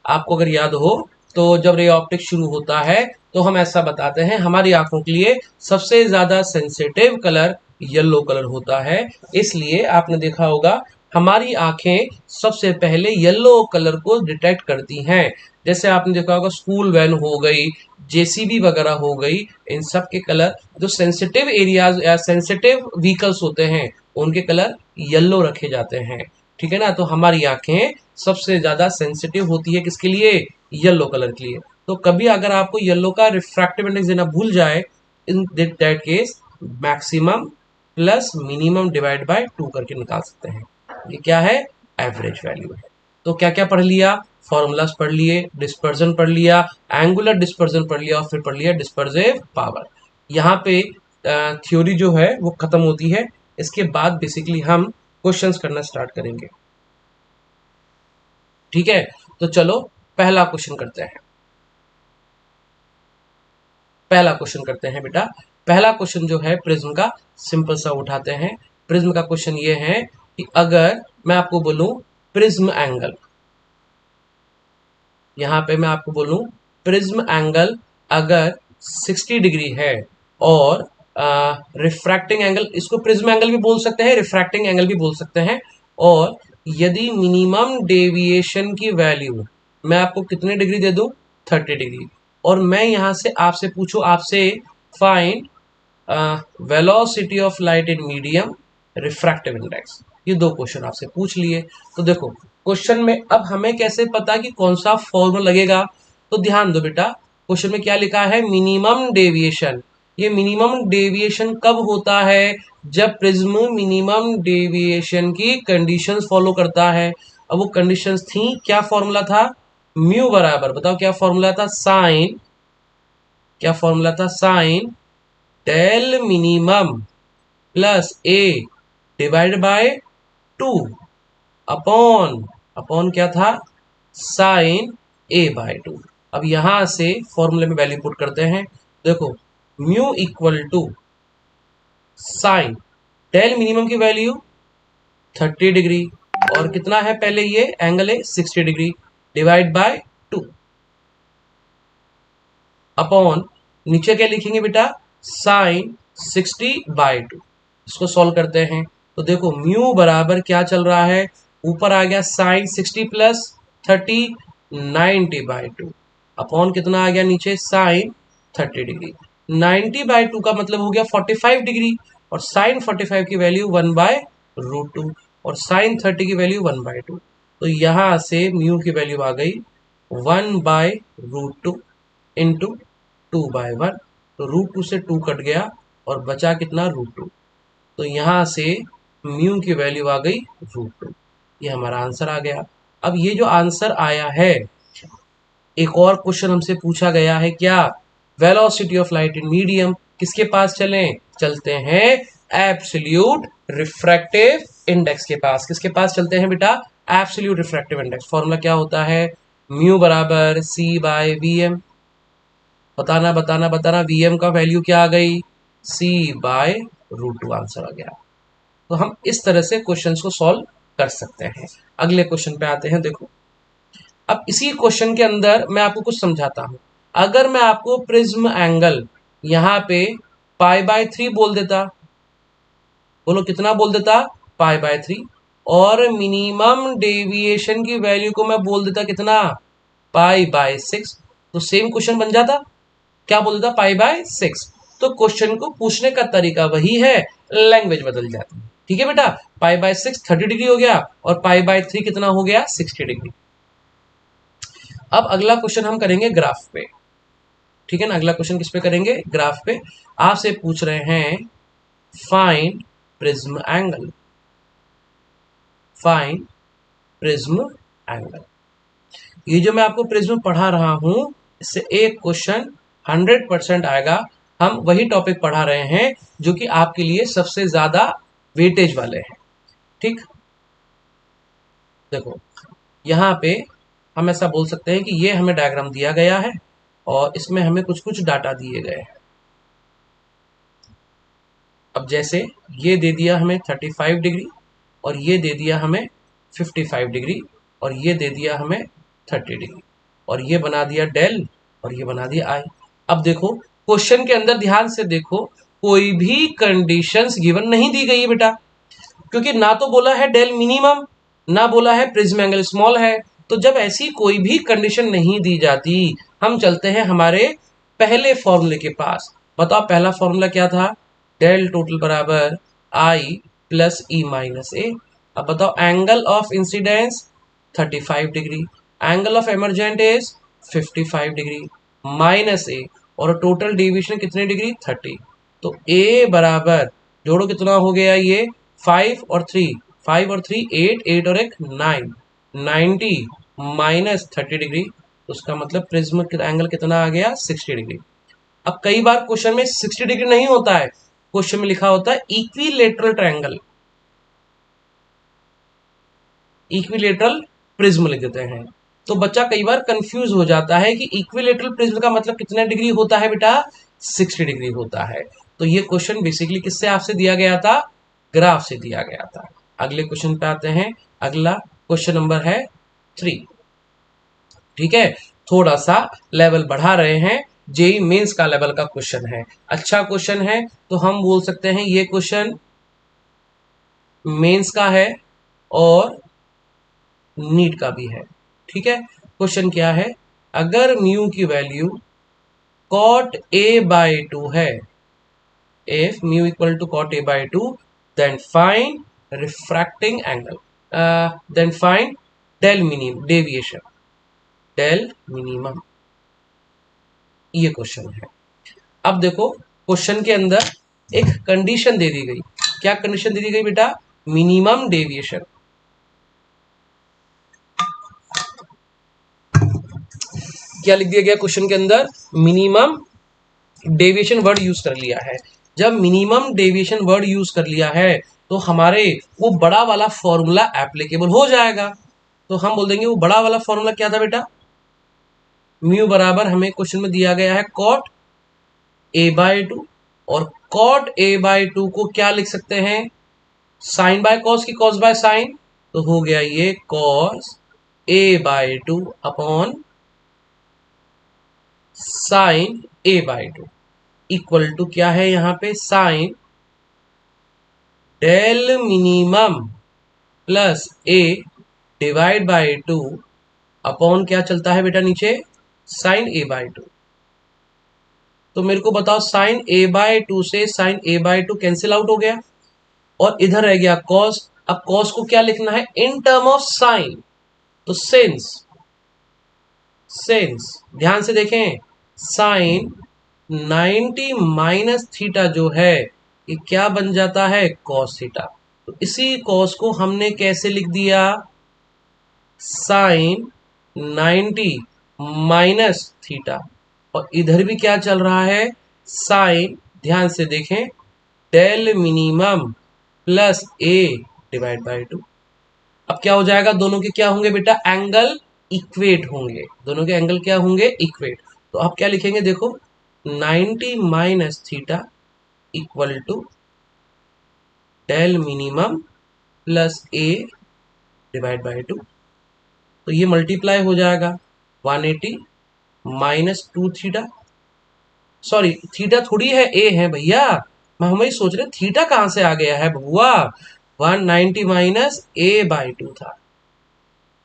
आपको अगर याद हो तो जब रे ऑप्टिक शुरू होता है तो हम ऐसा बताते हैं हमारी आंखों के लिए सबसे ज्यादा सेंसिटिव कलर येलो कलर होता है। इसलिए आपने देखा होगा हमारी आंखें सबसे पहले येलो कलर को डिटेक्ट करती हैं। जैसे आपने देखा होगा स्कूल वैन हो गई, जेसीबी वगैरह हो गई, इन सब के कलर जो सेंसिटिव एरियाज या सेंसिटिव व्हीकल्स होते हैं उनके कलर येलो रखे जाते हैं। ठीक है ना, तो हमारी आंखें सबसे ज्यादा सेंसिटिव होती है किसके लिए, येलो कलर के लिए। तो कभी अगर आपको येलो का रिफ्रैक्टिव इंडेक्स देना भूल जाए, इन that case maximum plus minimum divide by 2 करके निकाल सकते हैं। ये क्या है? एवरेज वैल्यू है। तो क्या क्या पढ़ लिया? फॉर्मूलाज पढ़ लिए, डिस्पर्जन पढ़ लिया, एंगुलर डिस्पर्जन पढ़ लिया और फिर पढ़ लिया डिस्पर्सिव पावर। यहाँ पे थ्योरी जो है वो खत्म होती है। इसके बाद बेसिकली हम क्वेश्चंस करना स्टार्ट करेंगे। ठीक है, तो चलो पहला क्वेश्चन करते हैं। पहला क्वेश्चन करते हैं बेटा। पहला क्वेश्चन जो है प्रिज्म का, सिंपल सा उठाते हैं। प्रिज्म का क्वेश्चन ये है कि अगर मैं आपको बोलूं प्रिज्म एंगल, यहां पे मैं आपको बोलूं प्रिज्म एंगल अगर 60 डिग्री है और रिफ्रैक्टिंग एंगल, इसको प्रिज्म एंगल भी बोल सकते हैं, रिफ्रैक्टिंग एंगल भी बोल सकते हैं, और यदि मिनिमम डेविएशन की वैल्यू मैं आपको कितने डिग्री दे दूं? 30 डिग्री। और मैं यहां से आपसे पूछूं, आपसे find velocity of light in medium, refractive index, ये दो क्वेश्चन आपसे पूछ लिए। तो देखो क्वेश्चन में अब हमें कैसे पता कि कौन सा फॉर्मूला लगेगा? तो ध्यान दो बेटा, क्वेश्चन में क्या लिखा है? Minimum deviation. ये मिनिमम डेविएशन कब होता है? जब प्रिज्म मिनिमम डेविएशन की कंडीशंस फॉलो करता है। अब वो कंडीशंस थी, क्या फॉर्मूला था? म्यू बराबर, बताओ क्या फॉर्मूला था? साइन, क्या फॉर्मूला था? Sine del minimum plus A divide by 2 upon, upon क्या था? Sine A by 2। अब यहां से फॉर्मूले में वैल्यू पुट करते हैं। देखो mu equal to sine del minimum की वैल्यू 30 डिग्री, और कितना है पहले? ये एंगल है 60 डिग्री, डिवाइड बाय 2 अपॉन, नीचे क्या लिखेंगे बेटा? Sine 60 by 2। इसको सॉल्व करते हैं तो देखो म्यू बराबर क्या चल रहा है? ऊपर आ गया साइन 60 प्लस 30, 90 बाय 2 अपॉन कितना आ गया नीचे? Sign 30 degree. 90 बाय 2 का मतलब हो गया 45 डिग्री, और साइन 45 की वैल्यू 1 बाय रूट 2, और साइन 30 की वैल्यू 1 बाय 2। तो यहां से म्यू की वैल्यू आ गई 1 बाय रूट 2 इंटू 2 बाय 1। तो रूट 2 से 2 कट गया और बचा कितना? रूट 2। तो यहां से म्यू की वैल्यू आ गई रूट 2। ये हमारा आंसर आ गया। अब ये जो आंसर आया है, एक और क्वेश्चन हमसे पूछा गया है, क्या? Velocity of light in medium, किसके पास चलें? चलते हैं एब्सोल्यूट रिफ्रैक्टिव इंडेक्स के पास। किसके पास चलते हैं बेटा? Absolute refractive index. फॉर्मूला क्या होता है? म्यू बराबर सी बाय वी एम। बताना बताना बताना, वी एम का वैल्यू क्या आ गई? सी बाय रूट 2 आंसर आ गया। तो हम इस तरह से क्वेश्चंस को सॉल्व कर सकते हैं। अगले क्वेश्चन पे आते हैं। देखो अब इसी क्वेश्चन के अंदर मैं आपको कुछ समझाता हूं। अगर मैं आपको प्रिज्म एंगल यहां पे पाई बाय 3 बोल देता, बोलो कितना बोल देता? पाई बाय 3, और मिनिमम डेविएशन की वैल्यू को मैं बोल देता कितना? पाई बाय 6, तो सेम क्वेश्चन बन जाता। क्या बोल देता? Pi by 6। तो क्वेश्चन को पूछने का तरीका वही है, लैंग्वेज बदल जाती है। ठीक है बेटा, पाई बाय 6 30 डिग्री हो गया, और पाई बाय 3 कितना हो गया? 60 डिग्री। अब अगला क्वेश्चन हम करेंगे ग्राफ पे। ठीक है ना, अगला क्वेश्चन किस पे करेंगे? ग्राफ पे। आपसे पूछ रहे हैं find prism angle, find prism angle. ये जो मैं आपको प्रिज्म पढ़ा रहा हूं, इससे एक क्वेश्चन 100% आएगा। हम वही टॉपिक पढ़ा रहे हैं जो कि आपके लिए सबसे ज्यादा वेटेज वाले हैं। ठीक, देखो यहाँ पे हम ऐसा बोल सकते हैं कि ये हमें डायग्राम दिया गया है और इसमें हमें कुछ कुछ डाटा दिए गए हैं। अब जैसे ये दे दिया हमें 35 डिग्री, और ये दे दिया हमें 55 डिग्री, और ये दे दिया हमें 30 डिग्री, और ये बना दिया डेल, और ये बना दिया आई। अब देखो क्वेश्चन के अंदर ध्यान से देखो, कोई भी कंडीशंस गिवन नहीं दी गई है बेटा, क्योंकि ना तो बोला है डेल मिनिमम, ना बोला है प्रिज्म एंगल स्मॉल है। तो जब ऐसी कोई भी कंडीशन नहीं दी जाती, हम चलते हैं हमारे पहले फॉर्मूले के पास। बताओ पहला फॉर्मूला क्या था? डेल टोटल बराबर आई प्लस ई माइनस ए। अब बताओ angle of incidence 35 degree, angle of emergent is 55 degree minus A, और टोटल डेविएशन कितने डिग्री 30। तो ए बराबर जोड़ो कितना हो गया ये 5 और 3, 5 और 3 8, 8 और एक 9, 90 माइनस 30 डिग्री। उसका मतलब प्रिज्म एंगल कितना आ गया 60 डिग्री। अब कई बार क्वेश्चन में 60 डिग्री नहीं होता है, क्वेश्चन में लिखा होता है इक्विलेटरल ट्रायंगल, इक्विलेटरल प्रिज्म लिख देते हैं। तो बच्चा कई बार कंफ्यूज हो जाता है कि इक्विलेटरल प्रिज्म का मतलब कितना डिग्री होता है बेटा 60 डिग्री होता है। तो ये क्वेश्चन बेसिकली किससे आपसे दिया गया था, ग्राफ से दिया गया था। अगले क्वेश्चन पे आते हैं। अगला क्वेश्चन नंबर है 3। ठीक है, थोड़ा सा लेवल बढ़ा रहे हैं, जेई मेंस का लेवल का क्वेश्चन है, अच्छा क्वेश्चन है। तो हम बोल सकते हैं ये क्वेश्चन मेंस का है और नीट का भी है। ठीक है, क्वेश्चन क्या है, अगर म्यू की वैल्यू cot a/2 है, if mu equal to cot a/2, then find refracting angle, then find del minimum deviation, del minimum। ये क्वेश्चन है। अब देखो क्वेश्चन के अंदर एक कंडीशन दे दी गई, क्या कंडीशन दे दी गई बेटा, मिनिमम डेविएशन। क्या लिख दिया गया क्वेश्चन के अंदर, मिनिमम डेविएशन वर्ड यूज कर लिया है। जब मिनिमम डेविएशन वर्ड यूज कर लिया है तो हमारे वो बड़ा वाला फॉर्मूला एप्लीकेबल हो जाएगा। तो हम बोल देंगे वो बड़ा वाला फॉर्मूला क्या था बेटा, म्यू बराबर हमें क्वेश्चन में दिया गया है कॉट a/2, और कॉट a/2 को क्या लिख सकते हैं, साइन बाय कॉस की कॉस बाय साइन। तो हो गया ये cos a/2 upon sine a/2 equal to क्या है यहाँ पे, sine del minimum plus A divide by 2 upon क्या चलता है बेटा नीचे, साइन a/2। तो मेरे को बताओ साइन a/2 से साइन a/2 कैंसिल आउट हो गया और इधर रह गया कॉस। अब कॉस को क्या लिखना है इन टर्म ऑफ साइन, तो सिंस, ध्यान से देखें, साइन 90 माइनस थीटा जो है ये क्या बन जाता है कॉस थीटा। तो इसी कॉस को हमने कैसे लिख दिया, साइन 90 माइनस थीटा, और इधर भी क्या चल रहा है साइन, ध्यान से देखें, del minimum plus A divide by 2। अब क्या हो जाएगा, दोनों के क्या होंगे बेटा, एंगल इक्वेट होंगे, दोनों के एंगल क्या होंगे इक्वेट। तो आप क्या लिखेंगे देखो, 90 minus theta equal to del minimum plus A divide by 2। तो ये मल्टीप्लाई हो जाएगा 180 माइनस 2 थीटा, सॉरी थीटा थोड़ी है ए है भैया, मैं हम वही सोच रहे थीटा कहां से आ गया है बबुआ, 190 माइनस a/2 था,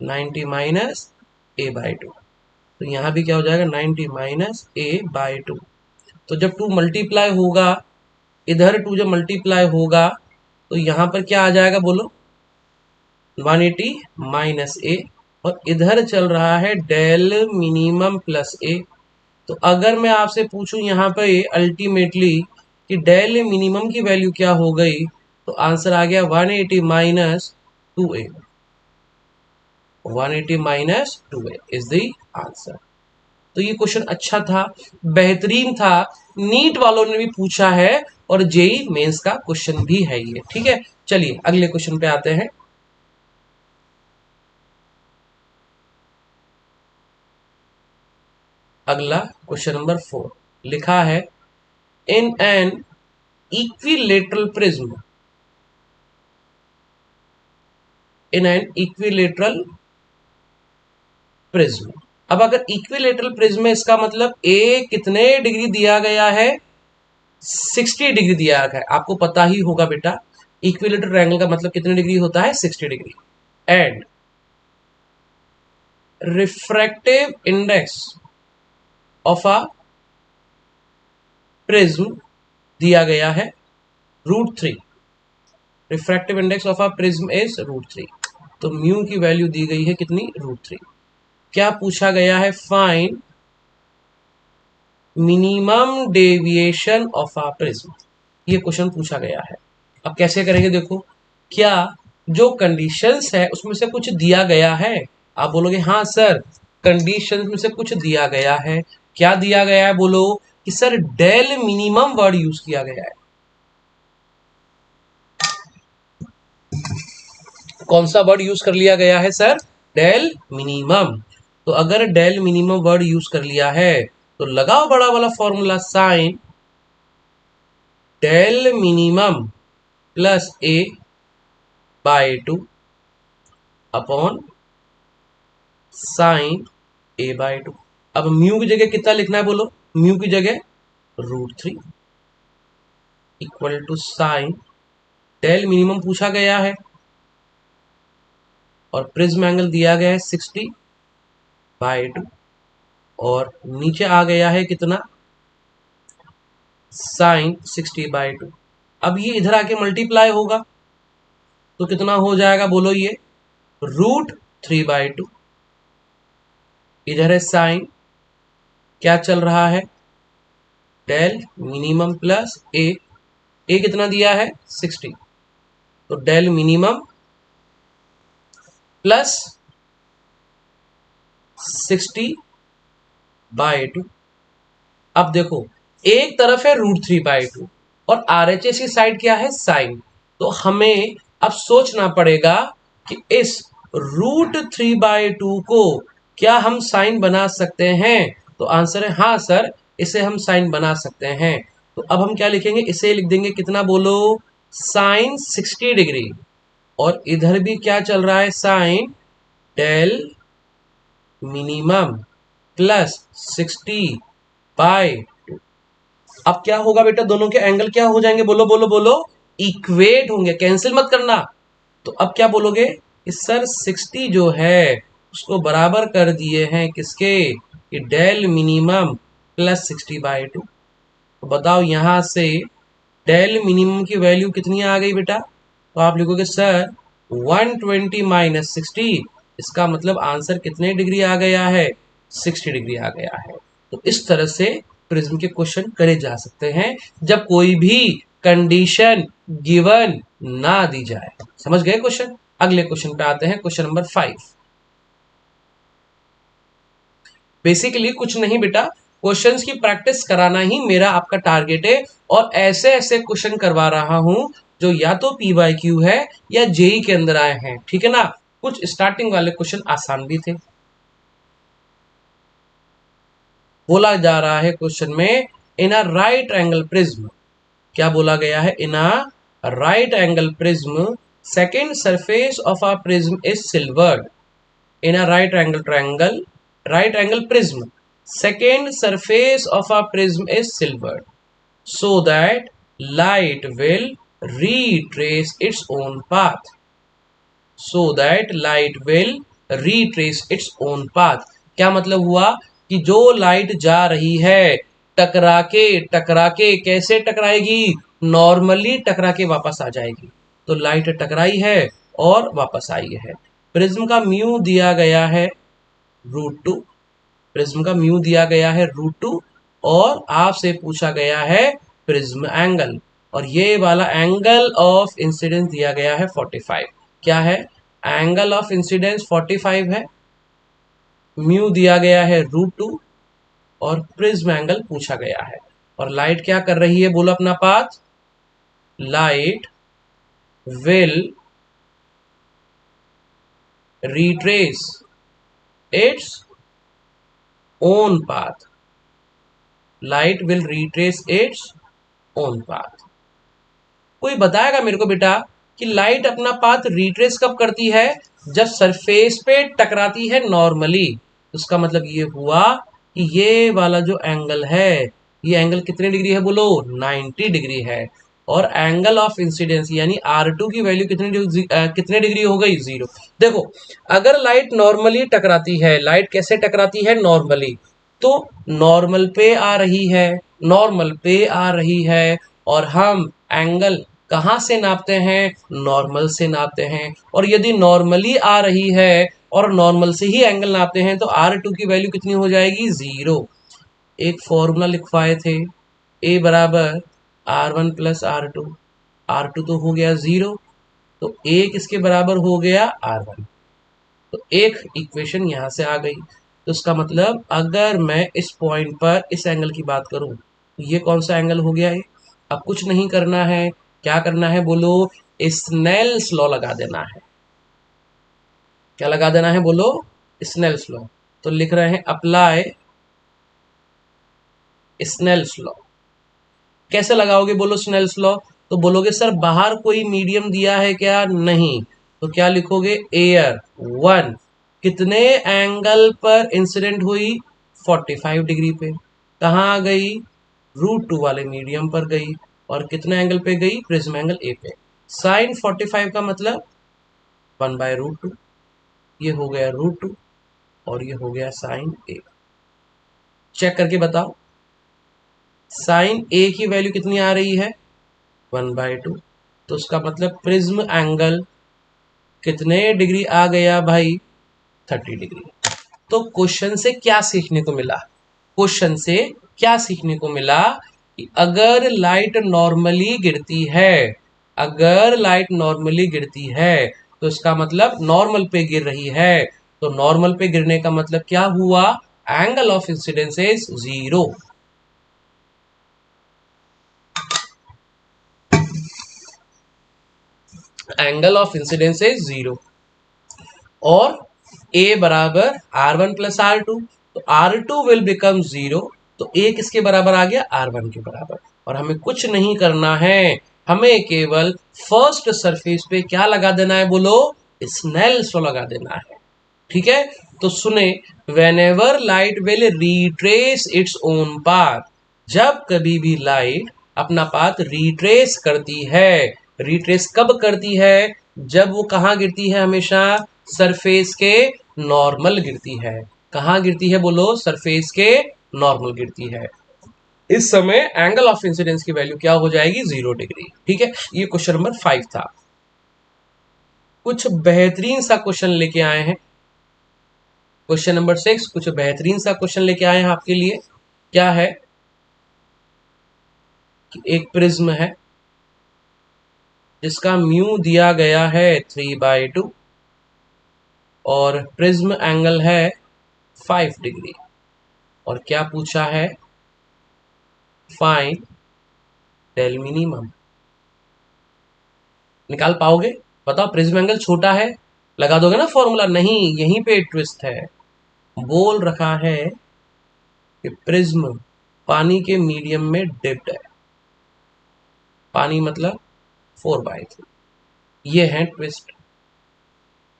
90 माइनस a/2। तो यहाँ भी क्या हो जाएगा 90 माइनस a/2। तो जब 2 मल्टीप्लाई होगा, इधर 2 जब मल्टीप्लाई होगा तो यहाँ पर क्या आ जाएगा बोलो, 180 माइनस ए, और इधर चल रहा है डेल मिनिमम प्लस ए। तो अगर मैं आपसे पूछूं यहाँ पे अल्टीमेटली कि डेल मिनिमम की वैल्यू क्या हो गई, तो आंसर आ गया 180 minus 2a, 180 minus 2a is the answer. तो ये क्वेश्चन अच्छा था, बेहतरीन था, नीट वालों ने भी पूछा है और जेई मेंस का क्वेश्चन भी है ये। ठीक है, चलिए अगले क्वेश्चन पे आते हैं। अगला क्वेश्चन नंबर 4 लिखा है, in an equilateral prism, in an equilateral prism. अब अगर इक्विलेटरल प्रिज्म है इसका मतलब ए कितने डिग्री दिया गया है, 60 डिग्री दिया गया है। आपको पता ही होगा बेटा इक्विलेटरल ट्रायंगल का मतलब कितने डिग्री होता है 60 degree. And refractive index of a prism दिया गया है √3, refractive index of a prism is √3। तो म्यू की वैल्यू दी गई है कितनी, √3। क्या पूछा गया है? Find minimum deviation of a prism, ये क्वेश्चन पूछा गया है। अब कैसे करेंगे देखो, क्या जो कंडीशंस है उसमें से कुछ दिया गया है? आप बोलोगे हाँ सर, कंडीशंस में से कुछ दिया गया है। क्या दिया गया है? बोलो कि sir del minimum word use किया गया है। कौन सा वर्ड यूज कर लिया गया है सर? Del minimum. तो अगर डेल मिनिमम वर्ड यूज कर लिया है तो लगाओ बड़ा वाला formula, sine del minimum plus A by 2 upon sine A by 2। अब म्यू की जगह कितना लिखना है? बोलो, म्यू की जगह √3 equal to sine del minimum पूछा गया है और प्रिज्म एंगल दिया गया है 60/2 और नीचे आ गया है कितना? साइन 60/2। अब ये इधर आके मल्टीप्लाई होगा तो कितना हो जाएगा? बोलो ये √3/2। इधर है साइन, क्या चल रहा है? डेल मिनिमम प्लस ए कितना दिया है? 60। तो डेल मिनिमम प्लस 60/2। अब देखो, एक तरफ है √3/2 और RHS की साइड क्या है? साइन। तो हमें अब सोचना पड़ेगा कि इस √3/2 को क्या हम साइन बना सकते हैं? तो आंसर है हाँ सर, इसे हम साइन बना सकते हैं। तो अब हम क्या लिखेंगे? इसे लिख देंगे कितना? बोलो, साइन 60 डिग्री। और इधर भी क्या चल रहा है? Sine del minimum plus 60/2। अब क्या होगा बेटा? दोनों के एंगल क्या हो जाएंगे? बोलो बोलो बोलो, इक्वेट होंगे। कैंसिल मत करना। तो अब क्या बोलोगे कि सर 60 जो है उसको बराबर कर दिए हैं किसके? कि डेल मिनिमम प्लस 60/2। तो बताओ यहां से डेल मिनिमम की वैल्यू कितनी आ गई बेटा? तो आप लिखोगे सर 120 माइनस 60। इसका मतलब आंसर कितने डिग्री आ गया है? 60 डिग्री आ गया है। तो इस तरह से प्रिज्म के क्वेश्चन करे जा सकते हैं जब कोई भी कंडीशन गिवन ना दी जाए। समझ गए क्वेश्चन? अगले क्वेश्चन पे आते हैं, क्वेश्चन नंबर 5। बेसिकली कुछ नहीं बेटा, क्वेश्चंस की प्रैक्टिस कराना ही मेरा आपका टारगेट है और ऐसे ऐसे क्वेश्चन करवा रहा हूं जो या तो PYQ है या जेई के अंदर आए हैं। ठीक है ना? कुछ स्टार्टिंग वाले क्वेश्चन आसान भी थे। बोला जा रहा है क्वेश्चन में, in a right angle prism, क्या बोला गया है? In a right angle prism second surface of a prism is silvered. in a right angle prism, second surface of a prism is silvered so that light will retrace its own path, so that light will retrace its own path। क्या मतलब हुआ? कि जो लाइट जा रही है टकरा के कैसे टकराएगी? नॉर्मली टकरा के वापस आ जाएगी। तो लाइट टकराई है और वापस आई है। प्रिज्म का म्यू दिया गया है √2। प्रिज्म का म्यू दिया गया है √2 और आपसे पूछा गया है प्रिज्म एंगल, और ये वाला एंगल ऑफ इंसिडेंस दिया गया है 45। क्या है? एंगल ऑफ इंसिडेंस 45 है, म्यू दिया गया है √2 और प्रिज्म एंगल पूछा गया है। और लाइट क्या कर रही है? बोलो अपना path. Light will retrace its own path, light will retrace its own path। कोई बताएगा मेरे को बेटा कि लाइट अपना पाथ रिट्रेस कब करती है? जब सरफेस पे टकराती है नॉर्मली। उसका मतलब ये हुआ कि ये वाला जो एंगल है, ये एंगल कितने डिग्री है? बोलो 90 डिग्री है। और एंगल ऑफ इंसिडेंस यानी R2 की वैल्यू कितने डिग्री हो गई? 0। देखो, अगर लाइट नॉर्मली टकराती है, लाइट कैसे टकराती है? नॉर्मली। तो नॉर्मल पे आ रही है, नॉर्मल पे आ रही है, और हम एंगल कहां से नापते हैं? नॉर्मल से नापते हैं। और यदि नॉर्मली आ रही है और नॉर्मल से ही एंगल नापते हैं, तो R2 की वैल्यू कितनी हो जाएगी, 0। एक फॉर्मूला लिखवाए थे, A बराबर R1 प्लस R2, R2 तो हो गया 0, तो A किसके बराबर हो गया, R1। तो एक इक्वेशन यहां से आ गई। तो इसका मतलब अगर मैं इस पॉइंट पर इस एंगल की बात करूं, तो ये कौन सा एंगल हो गया है। अब कुछ नहीं करना है, क्या करना है बोलो, स्नेल्स लॉ लगा देना है। क्या लगा देना है बोलो, स्नेल्स लॉ। तो लिख रहे हैं अप्लाई स्नेल्स लॉ। कैसे लगाओगे बोलो स्नेल्स लॉ, तो बोलोगे सर बाहर कोई मीडियम दिया है क्या, नहीं, तो क्या लिखोगे, एयर 1 कितने एंगल पर इंसिडेंट हुई, 45 डिग्री पे, कहाँ गई, √2 वाले मीडियम पर गई, और कितने एंगल पे गई, प्रिज्म एंगल ए पे। साइन 45 का मतलब 1/√2, ये हो गया √2 और ये हो गया साइन ए। चेक करके बताओ, साइन ए की वैल्यू कितनी आ रही है, 1/2, तो उसका मतलब प्रिज्म एंगल कितने डिग्री आ गया भाई, 30 डिग्री। तो क्वेश्चन से क्या सीखने को मिला, क्वेश्चन से क्या सीखने को मिला कि अगर लाइट नॉर्मली गिरती है, अगर लाइट नॉर्मली गिरती है, तो इसका मतलब नॉर्मल पे गिर रही है, तो नॉर्मल पे गिरने का मतलब क्या हुआ, angle of incidence is 0। Angle of incidence is 0 और a बराबर R1 प्लस R2, तो R2 विल बिकम 0, तो a किसके बराबर आ गया, R1 के बराबर। और हमें कुछ नहीं करना है, हमें केवल फर्स्ट सरफेस पे क्या लगा देना है बोलो, स्नेल्स लॉ लगा देना है। ठीक है, तो सुने, when ever light will retrace its own path, जब कभी भी लाइट अपना पाथ रिट्रेस करती है, रिट्रेस कब करती है, जब वो कहाँ गिरती है, हमेशा सरफेस के नॉर्मल गिरती है। कहाँ गिरती है बोलो, सरफेस के नॉर्मल गिरती है। इस समय एंगल ऑफ इंसिडेंस की वैल्यू क्या हो जाएगी, 0 डिग्री। ठीक है, ये क्वेश्चन नंबर 5 था। कुछ बेहतरीन सा क्वेश्चन लेके आए हैं, क्वेश्चन नंबर 6 कुछ बेहतरीन सा क्वेश्चन लेके आए हैं आपके लिए। क्या है कि एक प्रिज्म है जिसका म्यू दिया गया है 3/2 और प्रिज्म एंगल है 5 डिग्री, और क्या पूछा है, फाइंड डेल मिनिमम। निकाल पाओगे, बताओ, प्रिज्म एंगल छोटा है, लगा दोगे ना फॉर्मूला, नहीं, यहीं पे ट्विस्ट है। बोल रखा है कि प्रिज्म पानी के मीडियम में डिप्ड है, पानी मतलब 4/3, ये है ट्विस्ट।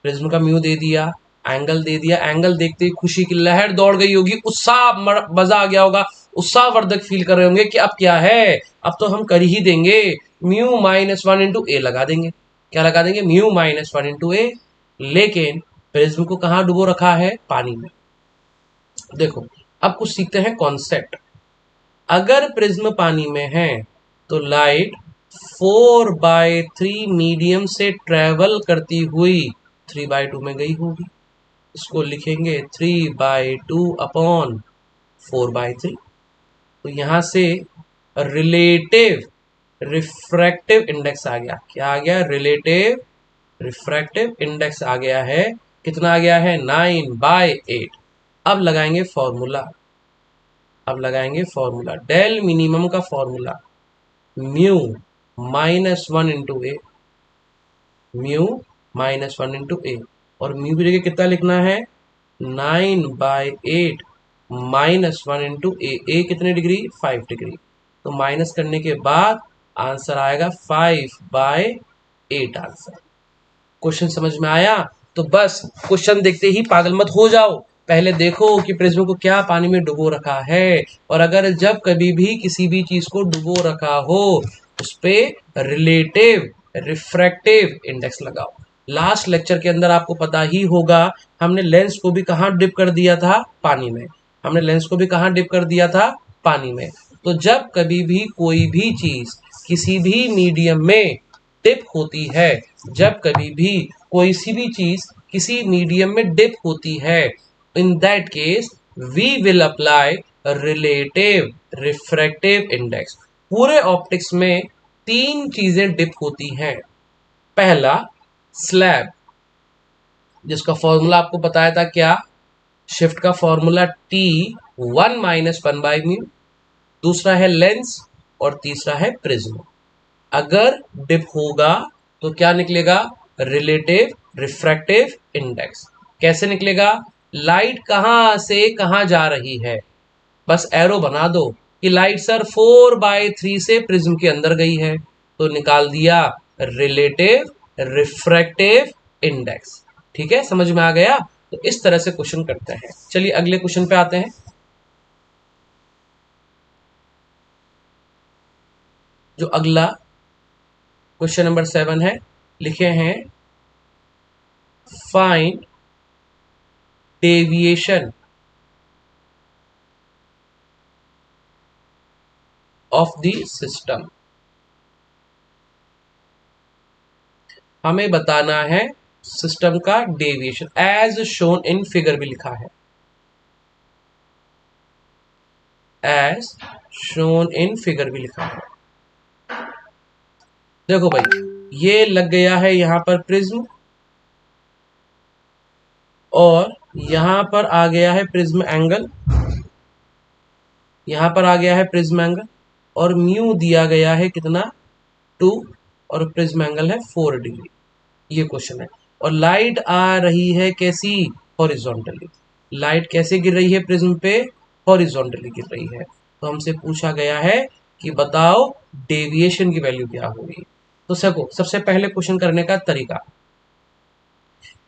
प्रिज्म का म्यू दे दिया, एंगल दे दिया, एंगल देखते ही खुशी की लहर दौड़ गई होगी, उत्साह मजा आ गया होगा, उत्साहवर्धक फील कर रहे होंगे कि अब क्या है, अब तो हम कर ही देंगे, म्यू -1 इंटू ए लगा देंगे। क्या लगा देंगे, म्यू -1 इंटू ए। लेकिन प्रिज्म को कहाँ डुबो रखा है, पानी में। देखो, अब कुछ सीखते हैं कॉन्सेप्ट। अगर प्रिज्म पानी में है तो लाइट 4/3 मीडियम से ट्रेवल करती हुई 3/2 में गई होगी, इसको लिखेंगे 3/2 अपॉन 4/3। तो यहां से रिलेटिव रिफ्रैक्टिव इंडेक्स आ गया, क्या आ गया, रिलेटिव रिफ्रैक्टिव इंडेक्स आ गया है, कितना आ गया है, 9/8। अब लगाएंगे फॉर्मूला, अब लगाएंगे फॉर्मूला, डेल मिनिमम का फॉर्मूला, म्यू -1 इंटू ए, म्यू -1 इंटू ए, और म्यू की जगह कितना लिखना है, 9/8 -1 इंटू ए, ए कितने डिग्री, 5 डिग्री। तो माइनस करने के बाद आंसर आएगा 5/8 आंसर। क्वेश्चन समझ में आया, तो बस क्वेश्चन देखते ही पागल मत हो जाओ, पहले देखो कि प्रिज्म को क्या पानी में डुबो रखा है, और अगर जब कभी भी किसी भी चीज को डुबो रखा हो उस पे रिलेटिव रिफ्रैक्टिव इंडेक्स लगाओ। लास्ट लेक्चर के अंदर आपको पता ही होगा, हमने लेंस को भी कहाँ डिप कर दिया था, पानी में। हमने लेंस को भी कहाँ डिप कर दिया था, पानी में। तो जब कभी भी कोई भी चीज किसी भी मीडियम में टिप होती है, जब कभी भी कोई सी भी चीज किसी मीडियम में डिप होती है, in that case we will apply relative refractive index. पूरे ऑप्टिक्स में तीन चीजें डिप होती हैं। पहला स्लैब, जिसका फॉर्मूला आपको बताया था क्या, शिफ्ट का फॉर्मूला टी 1-1/म्यू। दूसरा है लेंस और तीसरा है प्रिज्म। अगर डिप होगा तो क्या निकलेगा, रिलेटिव रिफ्रैक्टिव इंडेक्स। कैसे निकलेगा, लाइट कहां से कहां जा रही है, बस एरो बना दो कि लाइट सर 4/3 से प्रिज्म के अंदर गई है, तो निकाल दिया रिलेटिव रिफ्रैक्टिव इंडेक्स। ठीक है, समझ में आ गया। तो इस तरह से क्वेश्चन करते हैं। चलिए अगले क्वेश्चन पे आते हैं। जो अगला क्वेश्चन नंबर 7 है, लिखे हैं find deviation of the system. हमें बताना है सिस्टम का deviation, as shown in figure भी लिखा है, एज शोन इन फिगर भी लिखा है। देखो भाई, ये लग गया है यहां पर प्रिज्म और यहां पर आ गया है प्रिज्म एंगल, यहां पर आ गया है प्रिज्म एंगल और म्यू दिया गया है कितना 2 और प्रिज्म एंगल है 4 डिग्री। ये क्वेश्चन है। और लाइट आ रही है कैसी, हॉरिजॉन्टली। लाइट कैसे गिर रही है प्रिज्म पे, हॉरिजॉन्टली गिर रही है। तो हमसे पूछा गया है कि बताओ डेविएशन की वैल्यू क्या होगी। तो सबको सबसे पहले क्वेश्चन करने का तरीका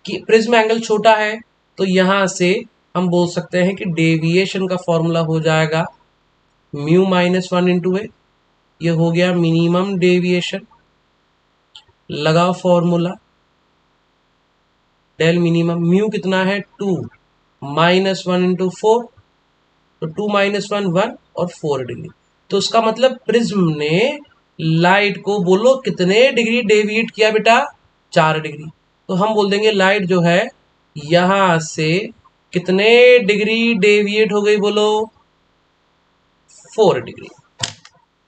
कि प्रिज्म एंगल छोटा है तो यहां से हम बोल सकते हैं कि डेविएशन का फॉर्मूला हो जाएगा μ-1 × ए। ये हो गया मिनिमम डेविएशन। लगाओ फॉर्मूला, डेल मिनिमम म्यू कितना है 2 -1 × 4, तो 2 - 1 1 और 4 डिग्री। तो उसका मतलब प्रिज्म ने लाइट को बोलो कितने डिग्री डेविएट किया बेटा, 4 डिग्री। तो हम बोल देंगे लाइट जो है यहां से कितने डिग्री डेविएट हो गई, बोलो 4 डिग्री।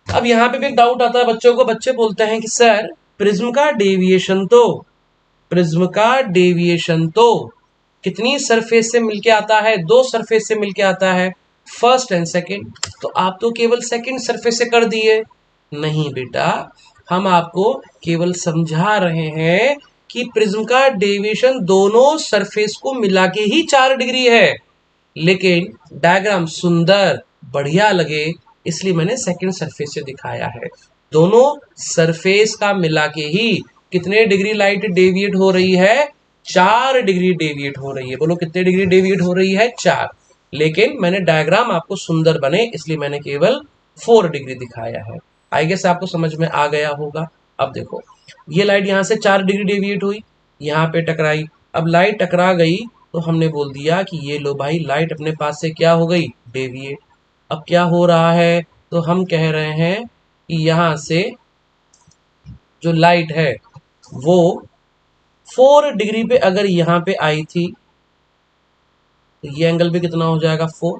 अब यहां पे भी एक डाउट आता है बच्चों को, बच्चे बोलते हैं कि सर प्रिज्म का डेविएशन तो कितनी सरफेस से मिलके आता है, 2 सरफेस से मिलके आता है, फर्स्ट एंड सेकंड। तो आप तो केवल सेकंड सरफेस से कर दिए। नहीं बेटा, हम आपको केवल समझा रहे हैं कि प्रिज्म का डेविएशन दोनों सरफेस को मिला के ही 4 डिग्री है, लेकिन डायग्राम सुंदर बढ़िया लगे इसलिए मैंने सेकंड सरफेस से दिखाया है। दोनों सरफेस का मिला के ही कितने डिग्री लाइट डेविएट हो रही है, 4 डिग्री डेविएट हो रही है। बोलो कितने डिग्री डेविएट हो रही है, 4। लेकिन मैंने डायग्राम आपको सुंदर बने इसलिए मैंने केवल 4 डिग्री दिखाया है। आई गेस आपको समझ में आ गया होगा। अब देखो, ये लाइट यहां से 4 डिग्री डेविएट हुई, यहां पे टकराई। अब लाइट टकरा गई तो हमने बोल दिया कि ये लो भाई, लाइट अपने पास से क्या हो गई, डेविएट। अब क्या हो रहा है, तो हम कह रहे हैं कि यहां से जो लाइट है वो 4 डिग्री पे अगर यहां पे आई थी तो ये एंगल भी कितना हो जाएगा, 4।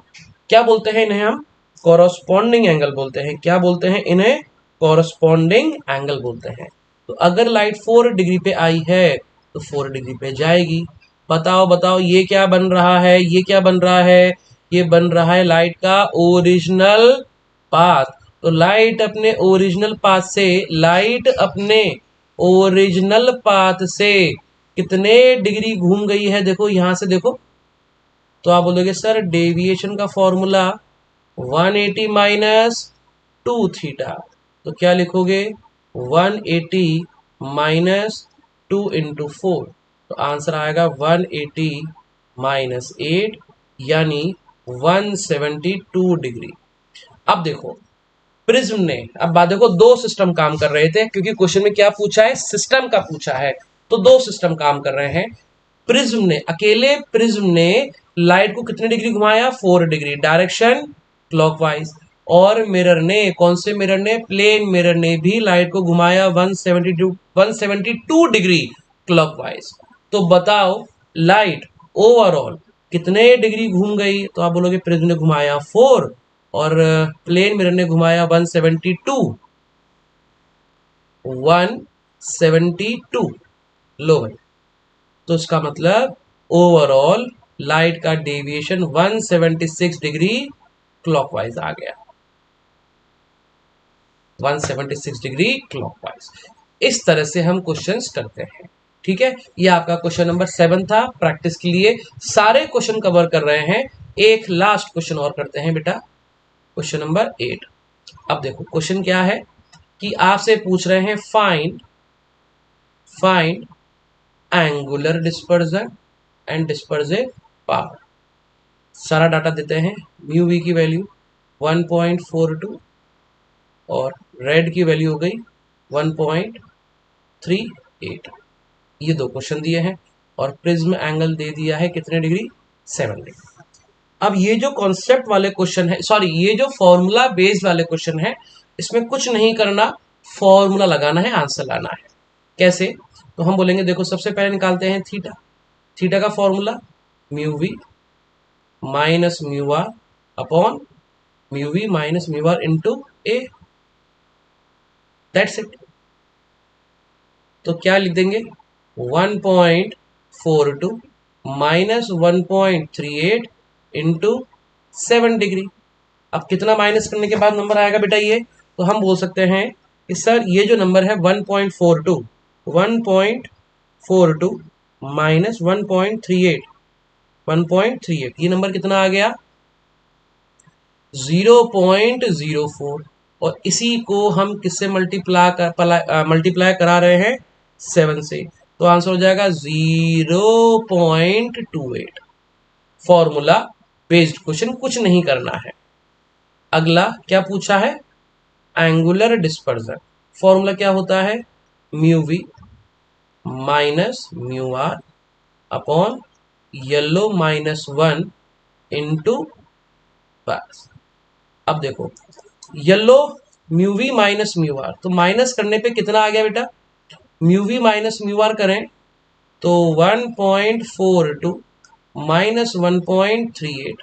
क्या बोलते हैं इन्हें हम, कॉरस्पॉन्डिंग एंगल बोलते हैं। क्या बोलते हैं इन्हें, कॉरस्पॉन्डिंग एंगल बोलते हैं। तो अगर लाइट 4 डिग्री पे आई है तो 4 डिग्री पे जाएगी। बताओ बताओ, ये क्या बन रहा है, ये क्या बन रहा है, ये बन रहा है लाइट का ओरिजिनल पाथ। तो लाइट अपने ओरिजिनल पाथ से, लाइट अपने ओरिजिनल पाथ से कितने डिग्री घूम गई है, देखो यहां से देखो। तो आप बोलोगे सर डेविएशन का फॉर्मूला 180 माइनस 2 थीटा। तो क्या लिखोगे, 180 माइनस 2 × 4। तो आंसर आएगा 180 माइनस 8 यानी 172 डिग्री। अब देखो प्रिज्म ने, अब बात देखो, 2 सिस्टम काम कर रहे थे क्योंकि क्वेश्चन में क्या पूछा है, सिस्टम का पूछा है। तो 2 सिस्टम काम कर रहे हैं। प्रिज्म ने, अकेले प्रिज्म ने लाइट को कितने डिग्री घुमाया, 4 डिग्री, डायरेक्शन क्लॉकवाइज। और मिरर ने, कौन से मिरर ने, प्लेन मिरर ने भी लाइट को घुमाया 172 डिग्री क्लॉकवाइज। तो बताओ लाइट ओवरऑल कितने डिग्री घूम गई, तो आप बोलोगे प्रिज्म ने घुमाया 4 और प्लेन मिरर ने घुमाया 172 लो भाई। तो इसका मतलब ओवरऑल लाइट का डेविएशन 176 डिग्री क्लॉकवाइज आ गया, 176 डिग्री क्लॉकवाइज। इस तरह से हम क्वेश्चंस करते हैं। ठीक है, ये आपका क्वेश्चन नंबर 7 था। प्रैक्टिस के लिए सारे क्वेश्चन कवर कर रहे हैं, एक लास्ट क्वेश्चन और करते हैं बेटा, क्वेश्चन नंबर 8। अब देखो क्वेश्चन क्या है कि आपसे पूछ रहे हैं find angular dispersion and dispersive power. सारा डाटा देते हैं, म्यू वी की वैल्यू 1.42 और रेड की वैल्यू हो गई 1.38। ये दो क्वेश्चन दिए हैं और प्रिज्म एंगल दे दिया है कितने डिग्री, 7 डिग्री। अब ये जो कॉन्सेप्ट वाले क्वेश्चन है, सॉरी ये जो फॉर्मूला बेस्ड वाले क्वेश्चन है, इसमें कुछ नहीं करना, फॉर्मूला लगाना है, आंसर लाना है। कैसे, तो हम बोलेंगे देखो सबसे पहले निकालते हैं थीटा। थीटा का formula mu V minus mu R upon mu V minus mu R into A, that's it. तो क्या लिख देंगे 1.42 माइनस 1.38 इंटू 7 डिग्री। अब कितना माइनस करने के बाद नंबर आएगा बेटा ये, तो हम बोल सकते हैं कि सर ये जो नंबर है 1.42 माइनस 1.38 ये नंबर कितना आ गया 0.04, और इसी को हम किससे मल्टीप्लाई करा रहे हैं 7 से, तो आंसर हो जाएगा 0.28। फॉर्मूला बेस्ड क्वेश्चन, कुछ नहीं करना है। अगला क्या पूछा है, एंगुलर डिस्पर्जन। फॉर्मूला क्या होता है mu V minus mu R upon yellow minus 1 into, बस। अब देखो yellow mu V minus mu R, तो माइनस करने पे कितना आ गया बेटा, mu V minus mu R करें तो 1.42 माइनस 1.38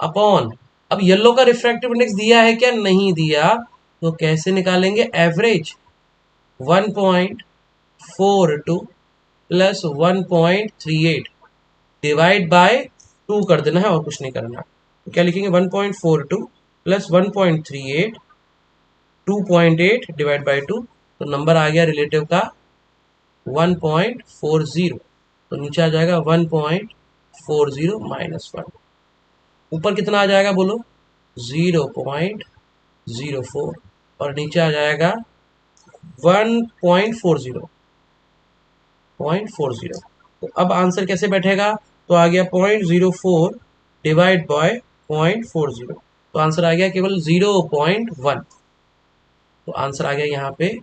अपॉन, अब येलो का रिफ्रैक्टिव इंडेक्स दिया है क्या, नहीं दिया, तो कैसे निकालेंगे एवरेज 1.42 प्लस 1.38 डिवाइड बाय 2 कर देना है और कुछ नहीं करना। तो क्या लिखेंगे 1.42 प्लस 1.38 2.8 डिवाइड बाय 2, तो नंबर आ गया रिलेटिव का 1.40, तो नीचे आ जाएगा 1.40 माइनस 1, ऊपर कितना आ जाएगा बोलो 0.04 और नीचे आ जाएगा 1.40। तो अब आंसर कैसे बैठेगा, तो आ गया 0.04 डिवाइड बाय 0.40, तो आंसर आ गया केवल 0.1, तो आंसर आ गया यहाँ पे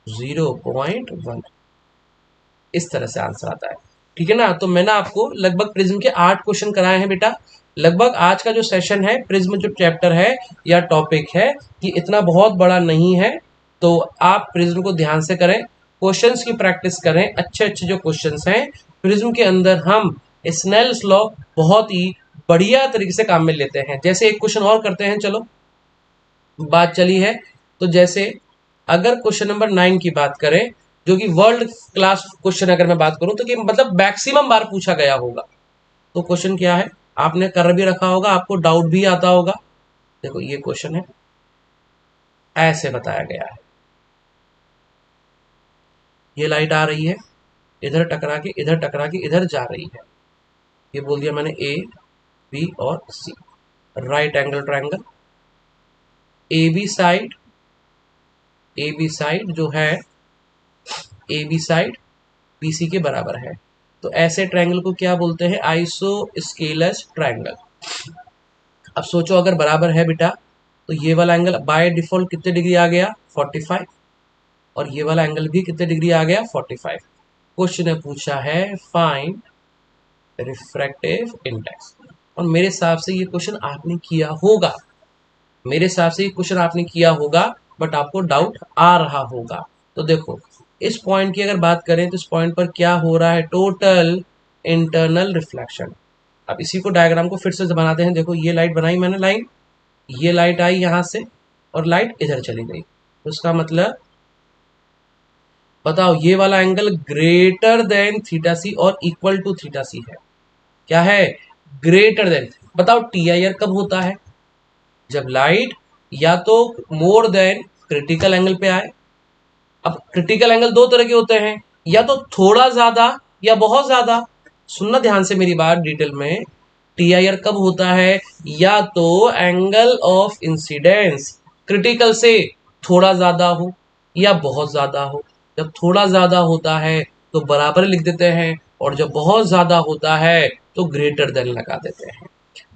0.1। इस तरह से आंसर आता है। ठीक है ना, तो मैंने आपको लगभग प्रिज्म के 8 क्वेश्चन कराए हैं बेटा। लगभग आज का जो सेशन है, प्रिज्म जो चैप्टर है या टॉपिक है, कि इतना बहुत बड़ा नहीं है, तो आप प्रिज्म को ध्यान से करें, क्वेश्चंस की प्रैक्टिस करें। अच्छे अच्छे जो क्वेश्चंस हैं प्रिज्म के अंदर, हम स्नेल्स लॉ बहुत ही बढ़िया तरीके से काम में लेते हैं। जैसे एक क्वेश्चन और करते हैं, चलो बात चली है, तो जैसे अगर क्वेश्चन नंबर 9 की बात करें, जो कि वर्ल्ड क्लास क्वेश्चन अगर मैं बात करूं, तो कि मतलब मैक्सिमम बार पूछा गया होगा, तो क्वेश्चन क्या है, आपने कर भी रखा होगा, आपको डाउट भी आता होगा। देखो ये क्वेश्चन है, ऐसे बताया गया है, ये लाइट आ रही है, इधर टकरा के इधर टकरा के इधर जा रही है, ये बोल दिया मैंने ए बी और C, right angle triangle, A B side जो है, A B side B C के बराबर है, तो ऐसे ट्रायंगल को क्या बोलते हैं, आइसोस्केलस ट्रायंगल। अब सोचो अगर बराबर है बेटा, तो ये वाला एंगल बाय डिफॉल्ट कितने डिग्री आ गया 45, और ये वाला एंगल भी कितने डिग्री आ गया 45। क्वेश्चन ने पूछा है फाइंड रिफ्रैक्टिव इंडेक्स, और मेरे हिसाब से ये क्वेश्चन आपने किया होगा, मेरे हिसाब से ये क्वेश्चन आपने किया होगा, बट आपको डाउट आ रहा होगा। तो देखो इस पॉइंट की अगर बात करें, तो इस पॉइंट पर क्या हो रहा है, टोटल इंटरनल रिफ्लेक्शन। अब इसी को डायग्राम को फिर से बनाते हैं। देखो ये लाइट बनाई मैंने लाइन, ये लाइट आई यहां से और लाइट इधर चली गई, तो इसका मतलब बताओ ये वाला एंगल ग्रेटर देन थीटा सी और इक्वल टू थीटा सी है। क्या है? Greater than. बताओ टी आई आर कब होता है? जब लाइट या तो मोर देन क्रिटिकल एंगल पे आए। अब क्रिटिकल एंगल दो तरह के होते हैं, या तो थोड़ा ज्यादा या बहुत ज्यादा। सुनना ध्यान से मेरी बात डिटेल में। टी आई आर कब होता है? या तो एंगल ऑफ इंसिडेंस क्रिटिकल से थोड़ा ज्यादा हो या बहुत ज्यादा हो। जब थोड़ा ज्यादा होता है तो बराबर लिख देते हैं, और जब बहुत ज्यादा होता है तो ग्रेटर देन लगा देते हैं।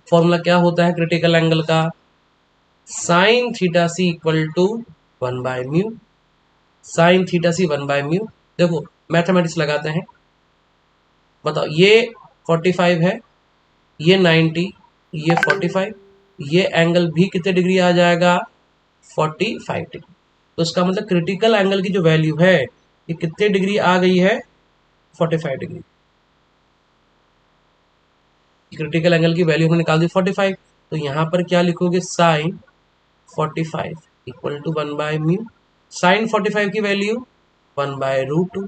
फॉर्मूला क्या होता है क्रिटिकल एंगल का? Sine theta C equal to 1/μ। Sine theta C 1/μ। देखो मैथमेटिक्स लगाते हैं। बताओ ये 45 है, ये 90, ये 45, ये एंगल भी कितने डिग्री आ जाएगा? 45 डिग्री। तो इसका मतलब क्रिटिकल एंगल की जो वैल्यू है ये कितने डिग्री आ गई है? 45 डिग्री। क्रिटिकल एंगल की वैल्यू हमने निकाल दी 45। तो यहां पर क्या लिखोगे? Sign 45 equal to 1/μ। साइन 45 की वैल्यू 1/√2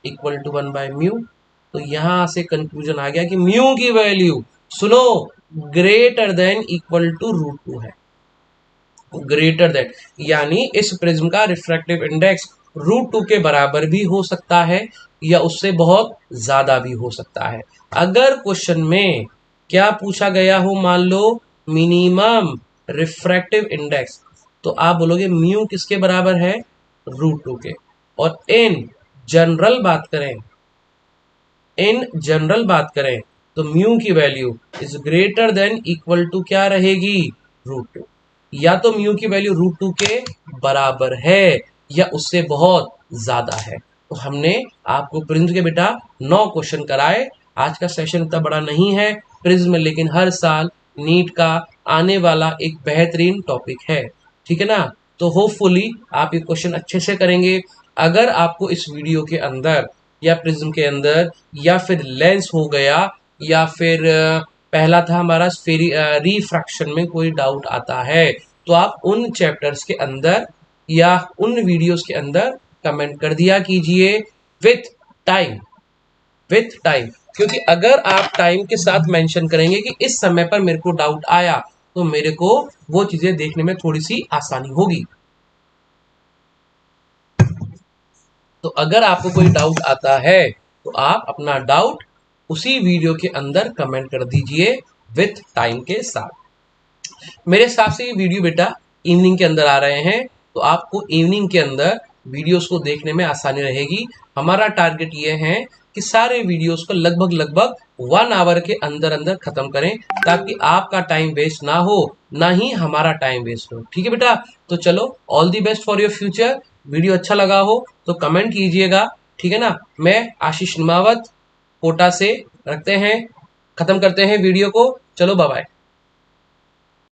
इक्वल टू 1/μ। तो यहां से कंक्लूजन आ गया कि म्यू की वैल्यू, सुनो, ग्रेटर देन इक्वल टू √2 है। ग्रेटर देन यानी इस प्रिज्म का रिफ्रैक्टिव इंडेक्स √2 के बराबर भी हो सकता है या उससे बहुत ज्यादा भी हो सकता है। अगर क्वेश्चन में क्या पूछा गया हो, मान लो मिनिमम रिफ्रैक्टिव इंडेक्स, तो आप बोलोगे म्यू किसके बराबर है? √2 के। और इन जनरल बात करें तो म्यू की value is greater than equal to क्या रहेगी? √2। या तो म्यू की वैल्यू √2 के बराबर है या उससे बहुत ज्यादा है। तो हमने आपको प्रिज्म के बेटा 9 क्वेश्चन कराए। आज का सेशन इतना बड़ा नहीं है प्रिज्म, लेकिन हर साल नीट का आने वाला एक बेहतरीन टॉपिक है, ठीक है ना। तो होपफुली आप ये क्वेश्चन अच्छे से करेंगे। अगर आपको इस वीडियो के अंदर या प्रिज्म के अंदर या फिर लेंस हो गया या फिर पहला था हमारा रिफ्रैक्शन में कोई डाउट आता है, तो आप उन चैप्टर्स के अंदर या उन वीडियोस के अंदर कमेंट कर दिया कीजिए विथ टाइम। क्योंकि अगर आप टाइम के साथ मेंशन करेंगे कि इस समय पर मेरे को डाउट आया, तो मेरे को वो चीजें देखने में थोड़ी सी आसानी होगी। तो अगर आपको कोई डाउट आता है तो आप अपना डाउट उसी वीडियो के अंदर कमेंट कर दीजिए विथ टाइम के साथ। मेरे हिसाब से ये वीडियो बेटा इवनिंग के अंदर आ रहे हैं, तो आपको इवनिंग के अंदर वीडियोस को देखने में आसानी रहेगी। हमारा टारगेट ये है कि सारे वीडियोस को लगभग 1 आवर के अंदर अंदर खत्म करें, ताकि आपका टाइम वेस्ट ना हो, ना ही हमारा टाइम वेस्ट हो। ठीक है बेटा, तो चलो all the best for your future. Video अच्छा लगा हो तो कमेंट कीजिएगा, ठीक है ना। मैं आशीष निमावत कोटा से रखते हैं, खत्म करते हैं वीडियो को। चलो बाय बाय।